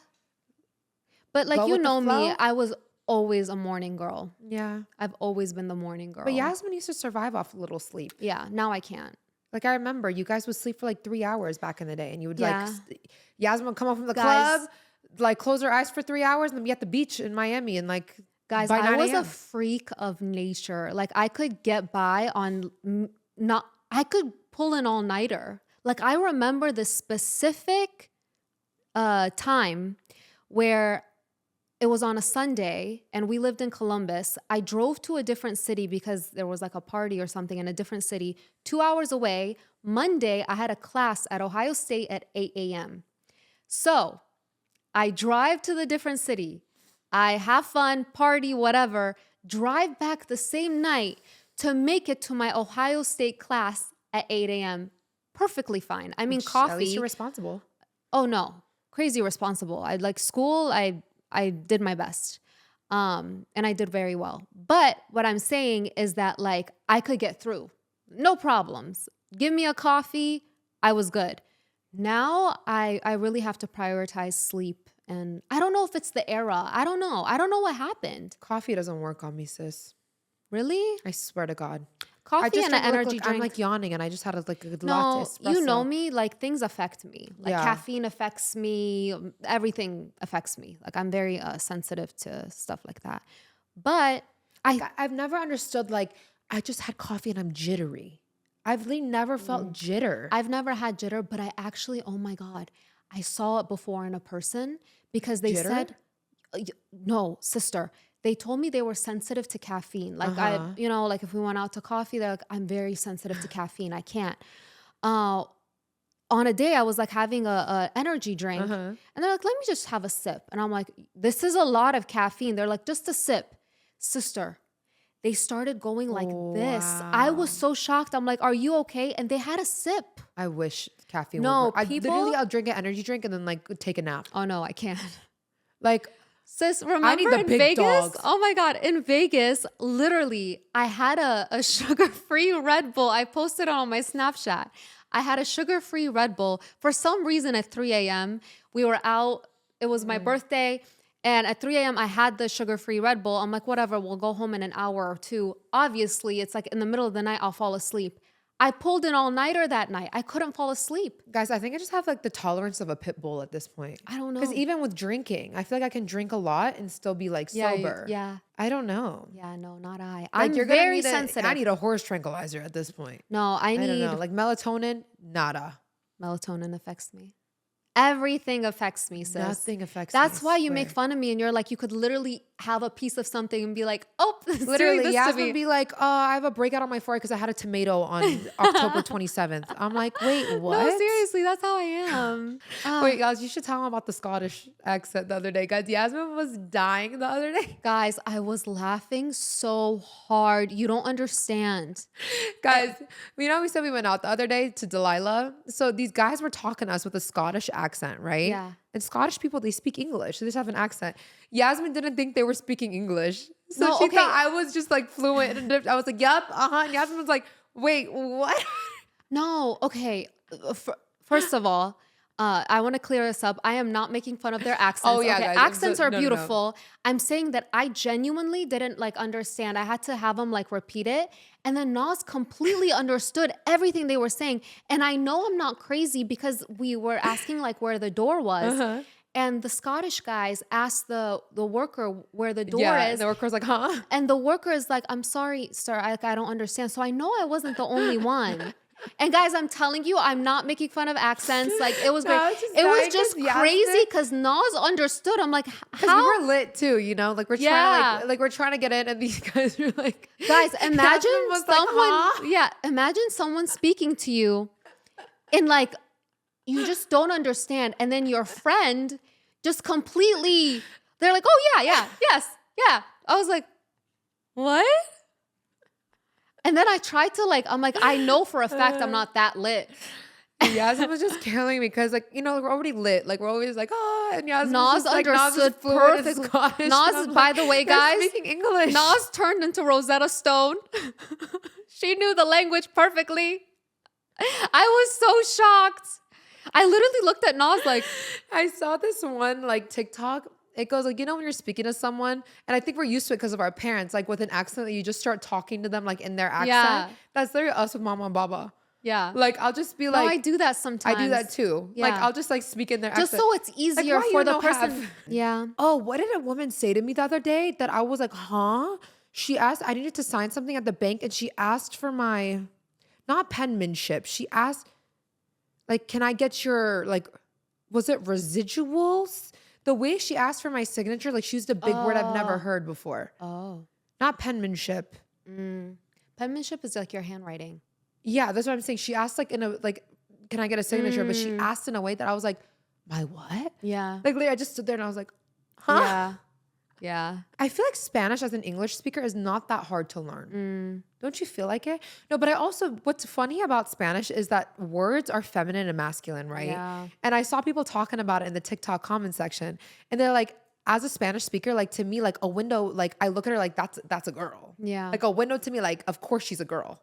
But like, Go you with the know me, flow? I was always a morning girl. Yeah. I've always been the morning girl. But Yasmin used to survive off a little sleep. Yeah. Now I can't. Like I remember you guys would sleep for like 3 hours back in the day, and you would Yeah. Yasmin would come home from the Guys. club, like close her eyes for 3 hours, and then be at the beach in Miami, and like Guys, by I 9 was a a.m. freak of nature. Like I could get by on I could pull an all-nighter. Like I remember the specific time where it was on a Sunday and we lived in Columbus. I drove to a different city because there was like a party or something in a different city 2 hours away. Monday, I had a class at Ohio State at 8 a.m. So I drive to the different city. I have fun, party, whatever, drive back the same night to make it to my Ohio State class at 8 a.m. Perfectly fine. I mean, At least coffee. you're responsible. Oh no, crazy responsible. I like school. I did my best. And I did very well. But what I'm saying is that like I could get through. No problems. Give me a coffee. I was good. Now I really have to prioritize sleep. And I don't know if it's the era. I don't know. I don't know what happened. Coffee doesn't work on me, sis. Really? I swear to God. Coffee and an drank, energy drink. I'm like yawning, and I just had a latte No, espresso. you know me, like things affect me. Like Yeah. caffeine affects me, everything affects me. Like I'm very sensitive to stuff like that. But I've never understood, like, I just had coffee and I'm jittery. I've really never felt jitter. I've never had jitter, but I actually, oh my God, I saw it before in a person because they Jitter? said, no, sister. They told me they were sensitive to caffeine. Like like if we went out to coffee, they're like, I'm very sensitive to caffeine. I can't. On a day, I was like having a energy drink, and they're like, let me just have a sip. And I'm like, this is a lot of caffeine. They're like, just a sip, sister. They started going like this. I was so shocked. I'm like, are you okay? And they had a sip. I wish caffeine No, would work. I'll drink an energy drink and then like take a nap. Oh no, I can't. Like, Sis, remember the in big Vegas? dogs. Oh my God, in Vegas, literally, I had a sugar-free Red Bull. I posted it on my Snapchat. I had a sugar-free Red Bull. For some reason at 3 a.m., we were out. It was my birthday. And at 3 a.m., I had the sugar-free Red Bull. I'm like, whatever, we'll go home in an hour or two. Obviously, it's like in the middle of the night, I'll fall asleep. I pulled an all-nighter that night. I couldn't fall asleep. Guys, I think I just have like the tolerance of a pit bull at this point. I don't know. Because even with drinking, I feel like I can drink a lot and still be like sober. Yeah. I don't know. Yeah, no, not I. Like I'm you're gonna very need sensitive. I need a horse tranquilizer at this point. No, I don't need know. Like melatonin, nada. melatonin affects me. Everything affects me, sis. Nothing affects me. That's I why you swear. make fun of me and you're like, you could literally have a piece of something and be like, oh, it's Literally, doing this to Yasmin me. would be like, oh, I have a breakout on my forehead because I had a tomato on October 27th. I'm like, wait, what? No, seriously, that's how I am. Wait, guys, you should tell them about the Scottish accent the other day. Guys, Yasmin was dying the other day. Guys, I was laughing so hard. You don't understand. Guys, you know, we said we went out the other day to Delilah. So these guys were talking to us with a Scottish accent, right? Yeah. And Scottish people, they speak English. They just have an accent. Yasmin didn't think they were speaking English. So No, she okay. thought I was just like fluent. And I was like, yep, And Yasmin was like, wait, what? No, okay. First of all, I want to clear this up. I am not making fun of their accents. Oh, yeah, okay? guys. Accents are No. beautiful. I'm saying that I genuinely didn't like understand. I had to have them like repeat it. And then Naz completely understood everything they were saying. And I know I'm not crazy because we were asking like where the door was. And the Scottish guys asked the worker where the door is. The worker was like, huh? And the worker is like, I'm sorry, sir, I don't understand. So I know I wasn't the only one. And guys, I'm telling you, I'm not making fun of accents. Like it was great. It was just crazy because Naz understood. I'm like, how? We were lit too, you know? Like we're trying to like we're trying to get in and these guys are like, guys, imagine was someone, like, huh? yeah, imagine someone speaking to you in like, you just don't understand. And then your friend just completely, they're like, oh yeah, yes, yeah. I was like, what? And then I tried to like, I'm like, I know for a fact I'm not that lit. Yasmin was just killing me because like, you know, we're already lit. Like we're always like, oh, and Yasmin Naz understood perfectly. Naz, by the way, guys, speaking English. Naz turned into Rosetta Stone. She knew the language perfectly. I was so shocked. I literally looked at Naz like, I saw this one like TikTok. It goes like, you know, when you're speaking to someone, and I think we're used to it because of our parents, like with an accent that you just start talking to them like in their accent. Yeah. That's literally us with mama and baba. yeah. Like I'll just be No, like, I do that sometimes. I do that too. Like Yeah. I'll just like speak in their Just accent. so it's easier why for you the don't person. have- Yeah. Oh, what did a woman say to me the other day that I was like, huh? She asked, I needed to sign something at the bank and she asked for my, not penmanship. She asked, like, can I get your, like, was it residuals? The way she asked for my signature, like she used a big word I've never heard before. Oh. Not penmanship. Penmanship is like your handwriting. Yeah, that's what I'm saying. She asked like in a, like, can I get a signature? But she asked in a way that I was like, my what? Yeah. Like literally I just stood there and I was like, huh? Yeah. Yeah. I feel like Spanish as an English speaker is not that hard to learn. Don't you feel like it? No, but I also, what's funny about Spanish is that words are feminine and masculine, right? Yeah. And I saw people talking about it in the TikTok comment section. And they're like, as a Spanish speaker, like to me, like a window, like I look at her like that's a girl. Yeah. Like a window to me, like of course she's a girl.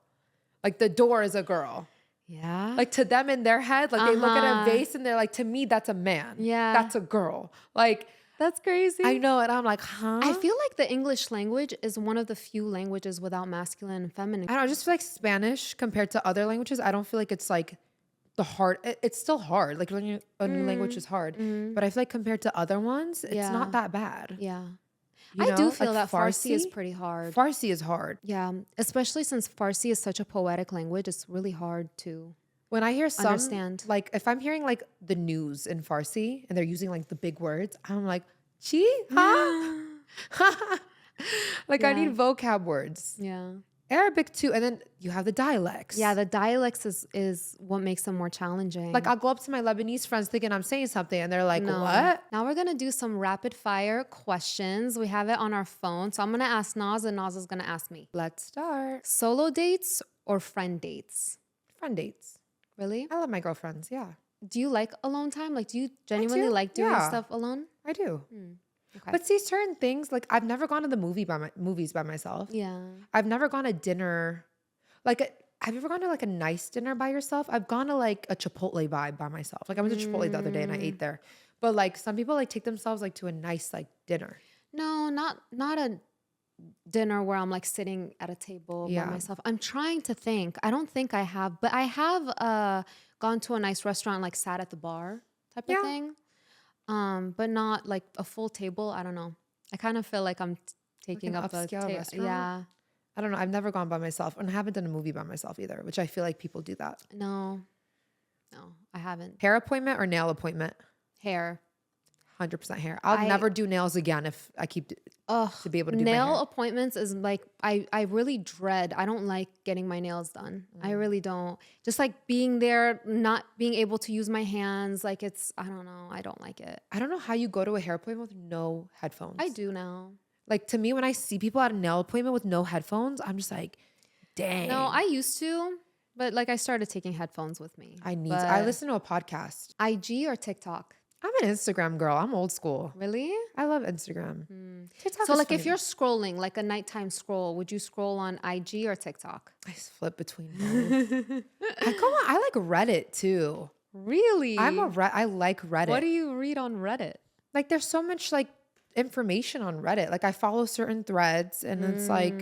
Like the door is a girl. Yeah. Like to them in their head, like they look at a vase and they're like, to me, that's a man. Yeah. That's a girl. Like, that's crazy. I know. And I'm like, huh? I feel like the English language is one of the few languages without masculine and feminine. I don't know, I just feel like Spanish compared to other languages, I don't feel like it's like the hard, it's still hard. Like learning a new language is hard. But I feel like compared to other ones, it's not that bad. Yeah. You I do know? feel Like that Farsi is pretty hard. Farsi is hard. Yeah. Especially since Farsi is such a poetic language, it's really hard to When I hear some, understand. like if I'm hearing like the news in Farsi and they're using like the big words, I'm like, chi? Huh? Like I need vocab words. Yeah. Arabic too. And then you have the dialects. Yeah, the dialects is what makes them more challenging. Like I'll go up to my Lebanese friends thinking I'm saying something and they're like, what? Now we're gonna do some rapid fire questions. We have it on our phone. So I'm gonna ask Naz and Naz is gonna ask me. Let's start. Solo dates or friend dates? Friend dates. Really? I love my girlfriends. Yeah, Do you like alone time? Like, do you genuinely like doing stuff alone? I do. Okay. But see, certain things, like I've never gone to the movies by myself. Yeah. I've never gone to dinner. Have you ever gone to like a nice dinner by yourself? I've gone to like a Chipotle vibe by myself. Like I went to Chipotle the other day and I ate there. But like some people like take themselves like to a nice like dinner. No, not a dinner where I'm like sitting at a table by Yeah. myself. I'm trying to think. I don't think I have, but I have gone to a nice restaurant, like sat at the bar type of Yeah. thing. But not like a full table. I don't know. I kind of feel like I'm taking an up the upscale restaurant? Yeah. I don't know. I've never gone by myself, and I haven't done a movie by myself either, which I feel like people do that. No, I haven't. Hair appointment or nail appointment? Hair. 100% hair. I'll never do nails again if I keep to be able to do my Nail hair. appointments is like I really dread. I don't like getting my nails done. I really don't. Just like being there, not being able to use my hands. Like I don't know. I don't like it. I don't know how you go to a hair appointment with no headphones. I do now. Like, to me, when I see people at a nail appointment with no headphones, I'm just like, dang. No, I used to, but like I started taking headphones with me. I listen to a podcast. IG or TikTok? I'm an Instagram girl. I'm old school. Really? I love Instagram. TikTok So is like if funny. you're scrolling, like a nighttime scroll, would you scroll on IG or TikTok? I just flip between both. I like Reddit too. Really? I like Reddit. What do you read on Reddit? Like, there's so much like information on Reddit. Like, I follow certain threads and it's like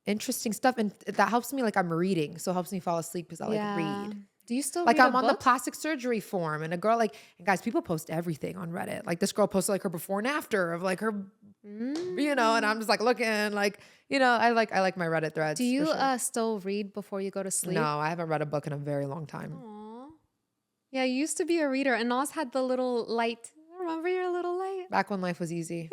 interesting stuff, and that helps me. Like, I'm reading, so it helps me fall asleep because I like read. Do you still Like, read I'm a on the book? plastic surgery forum, and a girl and guys, people post everything on Reddit. Like, this girl posted like her before and after of like her, and I'm just like looking like, I like my Reddit threads. Do you for sure. still read before you go to sleep? No, I haven't read a book in a very long time. Aw. Yeah, you used to be a reader, and Naz had the little light. Remember your little light? Back when life was easy.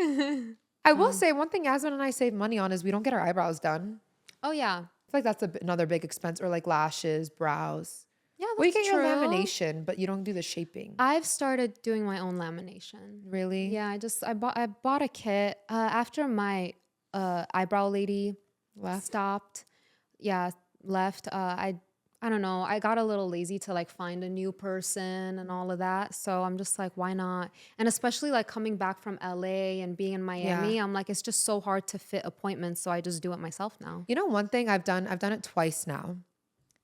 I will say one thing Yasmin and I save money on is we don't get our eyebrows done. Oh yeah, I feel like that's another big expense, or like lashes, brows. yeah. Well, you That's get your true. lamination, but you don't do the shaping. I've started doing my own lamination. Really? Yeah, I bought a kit after my eyebrow lady Left? stopped. Yeah, left. I don't know. I got a little lazy to like find a new person and all of that. So I'm just like, why not? And especially like coming back from LA and being in Miami, I'm like, it's just so hard to fit appointments. So I just do it myself now. You know, one thing I've done it twice now.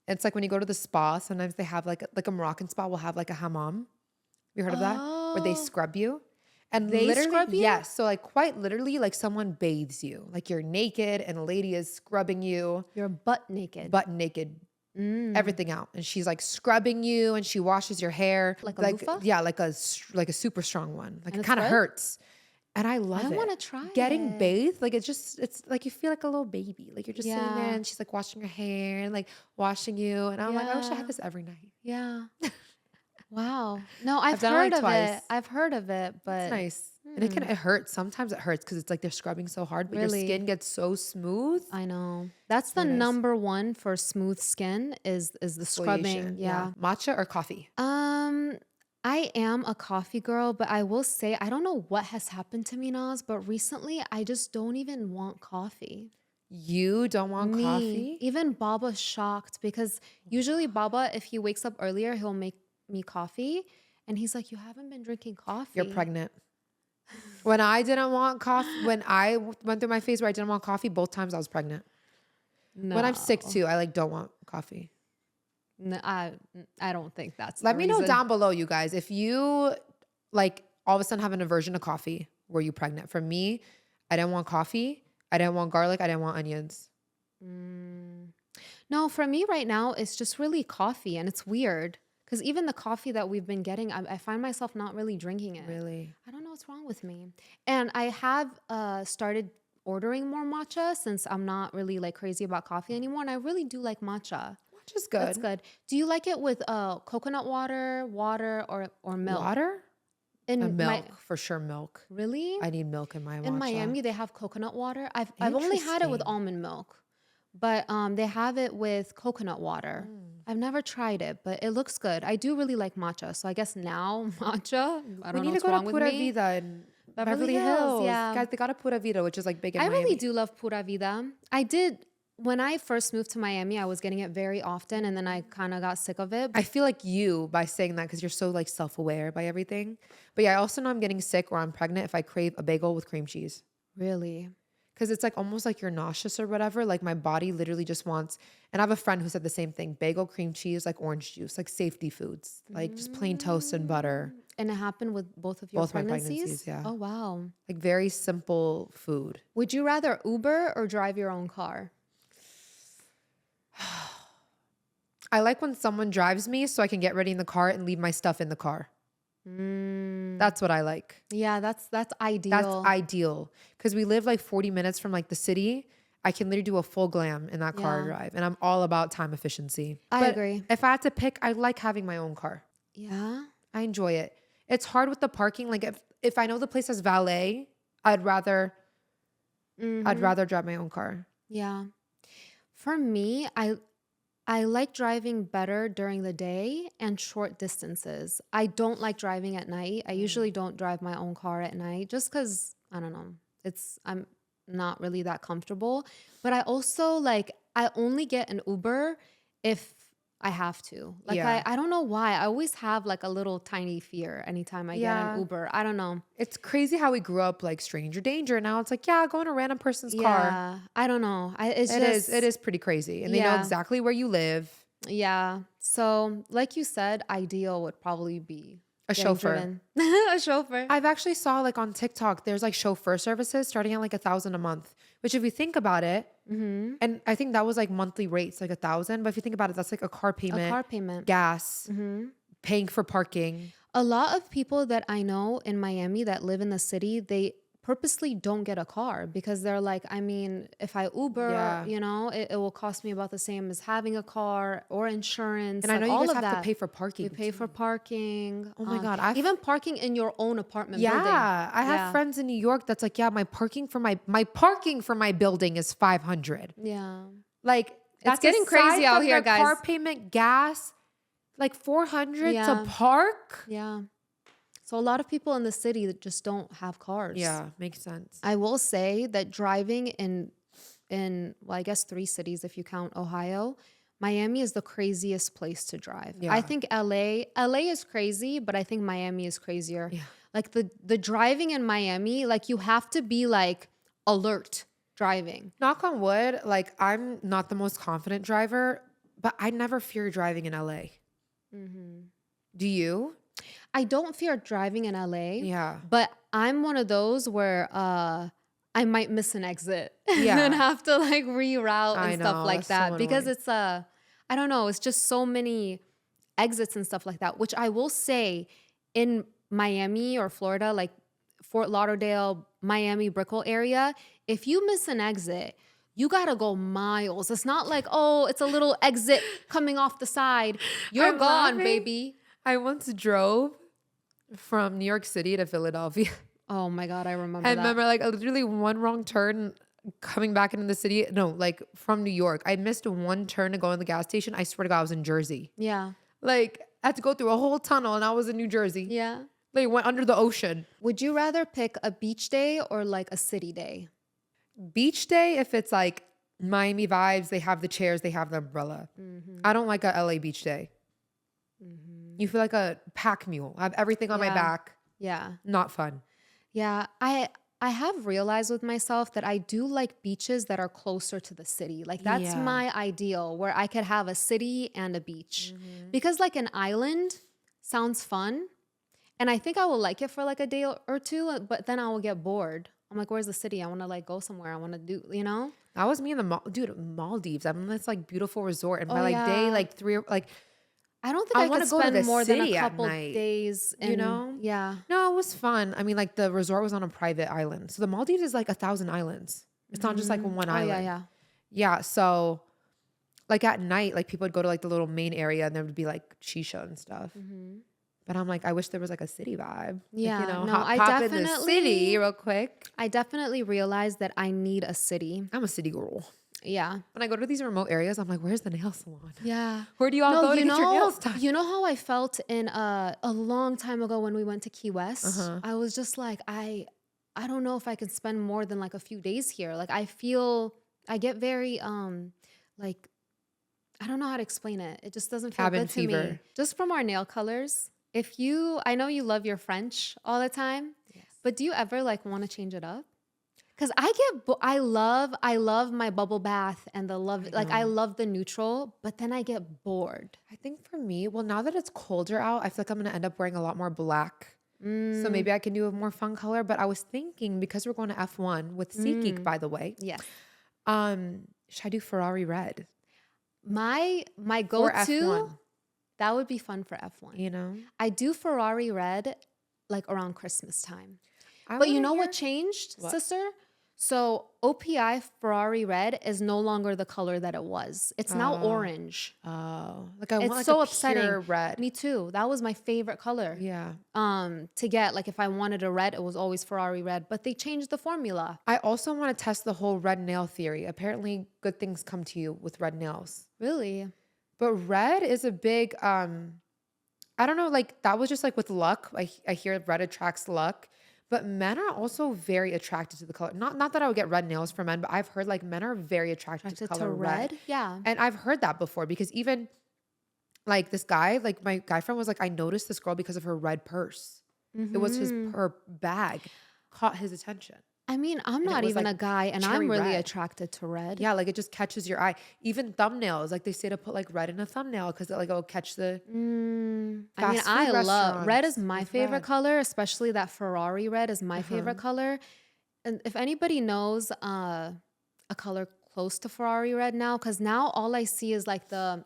It's like when you go to the spa, sometimes they have like a Moroccan spa will have like a hammam. You heard of that? Where they scrub you. And They literally, scrub you? yes. So like quite literally, like someone bathes you. Like you're naked and a lady is scrubbing you, You're butt naked. butt naked, everything out. And she's like scrubbing you and she washes your hair. Like a loofah? Yeah, like a super strong one. Like And it it's kind of good? hurts. And I love it. I wanna try Getting it. bathed. Like it's like you feel like a little baby. Like you're just sitting there Yeah. and she's like washing your hair and like washing you. And I'm like, I wish I Yeah. had this every night. Yeah. Wow. No, I've done it, like, heard of twice. it. I've heard of it, but It's nice. And it hurts. Sometimes it hurts because it's like they're scrubbing so hard, but Really? your skin gets so smooth. I know. That's the Very nice. number one for smooth skin is the scrubbing. Exfoliation, Yeah. Matcha or coffee? I am a coffee girl, but I will say I don't know what has happened to me, Naz, but recently I just don't even want coffee. You don't want Me. coffee? Even Baba's shocked because usually Baba, if he wakes up earlier, he'll make me coffee. And he's like, you haven't been drinking coffee. You're pregnant. When I didn't want coffee, when I went through my phase where I didn't want coffee, both times I was pregnant. No. When I'm sick too, I like don't want coffee. No, I don't think that's Let the me know reason. down below, you guys, if you like all of a sudden have an aversion to coffee. Were you pregnant? For me, I didn't want coffee. I didn't want garlic. I didn't want onions. No, for me right now, it's just really coffee. And it's weird because even the coffee that we've been getting, I find myself not really drinking it. Really? I don't know what's wrong with me. And I have started ordering more matcha since I'm not really like crazy about coffee anymore. And I really do like matcha. Which is good. That's good. Do you like it with coconut water, or milk? Water? In And milk. My, For sure, milk. really? I need milk in my matcha. In Miami, they have coconut water. I've only had it with Interesting. almond milk, but they have it with coconut water. I've never tried it, but it looks good. I do really like matcha, so I guess now matcha. I don't We know need to what's go wrong to with Pura me. Vida in Beverly Beverly Hills, Hills. yeah. Guys, they got a Pura Vida, which is like big in I Miami. really do love Pura Vida. I did when I first moved to Miami. I was getting it very often, and then I kind of got sick of it. I feel like you by saying that because you're so like self-aware by everything. But yeah, I also know I'm getting sick or I'm pregnant if I crave a bagel with cream cheese. Really? Because it's like almost like you're nauseous or whatever. Like my body literally just wants, and I have a friend who said the same thing, bagel, cream cheese, like orange juice, like safety foods, like just plain toast and butter. And it happened with both of your Both my pregnancies? pregnancies, yeah. Oh, wow. Like very simple food. Would you rather Uber or drive your own car? I like when someone drives me so I can get ready in the car and leave my stuff in the car. That's what I like. Yeah, that's That's ideal. ideal. Because we live like 40 minutes from like the city. I can literally do a full glam in that car Yeah. drive. And I'm all about time efficiency. I But agree. if I had to pick, I like having my own car. Yeah. I enjoy it. It's hard with the parking. Like if I know the place has valet, I'd rather drive my own car. Yeah. For me, I like driving better during the day and short distances. I don't like driving at night. I usually don't drive my own car at night just because, I don't know, I'm not really that comfortable. But I also like, I only get an Uber if I have to. Like, Yeah. I don't know why. I always have like a little tiny fear anytime I get Yeah. an Uber. I don't know. It's crazy how we grew up like stranger danger. Now it's like, yeah, go in a random person's car. Yeah. I don't know. It is pretty crazy. And they know Yeah. exactly where you live. Yeah. So, like you said, ideal would probably be A getting chauffeur. driven. A chauffeur. I've actually saw like on TikTok, there's like chauffeur services starting at like $1,000 a month, which if you think about it, and I think that was like monthly rates, like 1,000. But if you think about it, that's like a car payment, A car payment. gas, paying for parking. A lot of people that I know in Miami that live in the city, they purposely don't get a car because they're like, I mean, if I Uber, Yeah. you know, it will cost me about the same as having a car or insurance. And I like know all you guys of have to that. pay for parking. You pay for parking. Oh my God, even parking in your own apartment building. Yeah, I have friends in New York that's like, yeah, my parking for my building is 500. Yeah. Like that's getting aside crazy out from here, their guys. Car payment, gas, like 400 Yeah. to park. Yeah. So a lot of people in the city that just don't have cars. Yeah, makes sense. I will say that driving in well, I guess 3 cities if you count Ohio, Miami is the craziest place to drive. Yeah. I think LA is crazy, but I think Miami is crazier. Yeah. Like the driving in Miami, like you have to be like alert driving. Knock on wood, like I'm not the most confident driver, but I never fear driving in LA. Do you? I don't fear driving in LA. Yeah. But I'm one of those where I might miss an exit Yeah. and have to like reroute I and stuff know, like that's so that because annoying. it's I don't know, it's just so many exits and stuff like that, which I will say in Miami or Florida, like Fort Lauderdale, Miami, Brickell area, if you miss an exit, you gotta go miles. It's not like, oh, it's a little exit coming off the side. You're I'm gone, laughing. baby. I once drove from New York City to Philadelphia. Oh my God, I remember I that. remember like literally one wrong turn coming back into the city. No, like from New York. I missed one turn to go in the gas station. I swear to God, I was in Jersey. Yeah. Like I had to go through a whole tunnel and I was in New Jersey. Yeah. Like went under the ocean. Would you rather pick a beach day or like a city day? Beach day, if it's like Miami vibes, they have the chairs, they have the umbrella. I don't like a LA beach day. You feel like a pack mule. I have everything on my Yeah. back. Yeah. Not fun. Yeah. I have realized with myself that I do like beaches that are closer to the city. Like that's Yeah. my ideal where I could have a city and a beach. Because like an island sounds fun. And I think I will like it for like a day or two, but then I will get bored. I'm like, where's the city? I want to like go somewhere. I want to do, you know? That was me in the Maldives. I mean, it's like beautiful resort. And by Oh, like day, yeah. like 3 like I don't think I I wanna could go to spend the more than city a at couple night, days. you know? Yeah. no, it was fun. I mean, like the resort was on a private island. So the Maldives is like 1,000 islands. It's not just like one Oh, island. yeah. Yeah. So like at night, like people would go to like the little main area and there would be like shisha and stuff. But I'm like, I wish there was like a city vibe. Like, Yeah, you know, no, hop in the city real quick. I definitely realized that I need a city. I'm a city girl. Yeah. When I go to these remote areas, I'm like, where's the nail salon? Yeah. Where do y'all go to get your nails done? You know how I felt in a long time ago when we went to Key West? I was just like, I don't know if I could spend more than like a few days here. Like I get very like I don't know how to explain it. It just doesn't feel Cabin good to me. fever. Just from our nail colors. I know you love your French all the time, but do you ever like want to change it up? Cause I love my bubble bath and the love, like I love the neutral, but then I get bored. I think for me, well, now that it's colder out, I feel like I'm gonna end up wearing a lot more black. So maybe I can do a more fun color. But I was thinking, because we're going to F1 with SeatGeek, by the way. Yes. Should I do Ferrari red? My For go-to, F1, that would be fun for F1. you know? I do Ferrari red like around Christmas time. I But you wanna know hear- what changed, What? sister? So OPI Ferrari red is no longer the color that it was. It's now orange. Oh, like I It's want like so a upsetting. pure red. Me too. That was my favorite color. Yeah. To get, like if I wanted a red, it was always Ferrari red, but they changed the formula. I also want to test the whole red nail theory. Apparently, good things come to you with red nails. Really? But red is a big, I don't know, like that was just like with luck. I hear red attracts luck, but men are also very attracted to the color. Not that I would get red nails for men, but I've heard like men are very attracted to the color red. Yeah. And I've heard that before because even like this guy, like my guy friend was like, I noticed this girl because of her red purse. It was her bag caught his attention. I mean, I'm it not was, even like, a guy and I'm cherry really red. attracted to red. Yeah, like it just catches your eye. Even thumbnails, like they say to put like red in a thumbnail because it it'll catch the. I mean, Fast food I love red is restaurants my with favorite red. color, especially that Ferrari red is my favorite color. And if anybody knows a color close to Ferrari red now, because now all I see is like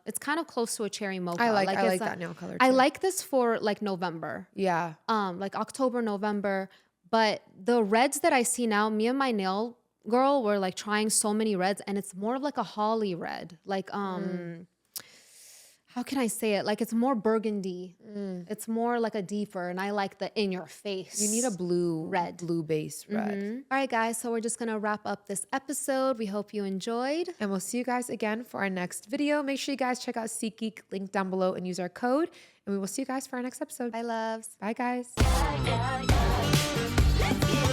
it's kind of close to a cherry mocha. I like it's that nail color. I too. like this for like November, Yeah. like October, November. But the reds that I see now, me and my nail girl were like trying so many reds, and it's more of like a holly red. Like how can I say it? Like it's more burgundy. It's more like a deeper, and I like the in your face. You need a blue base red. All right, guys. So we're just gonna wrap up this episode. We hope you enjoyed. And we'll see you guys again for our next video. Make sure you guys check out SeatGeek, link down below, and use our code. And we will see you guys for our next episode. Bye, loves. Bye, guys. Let's get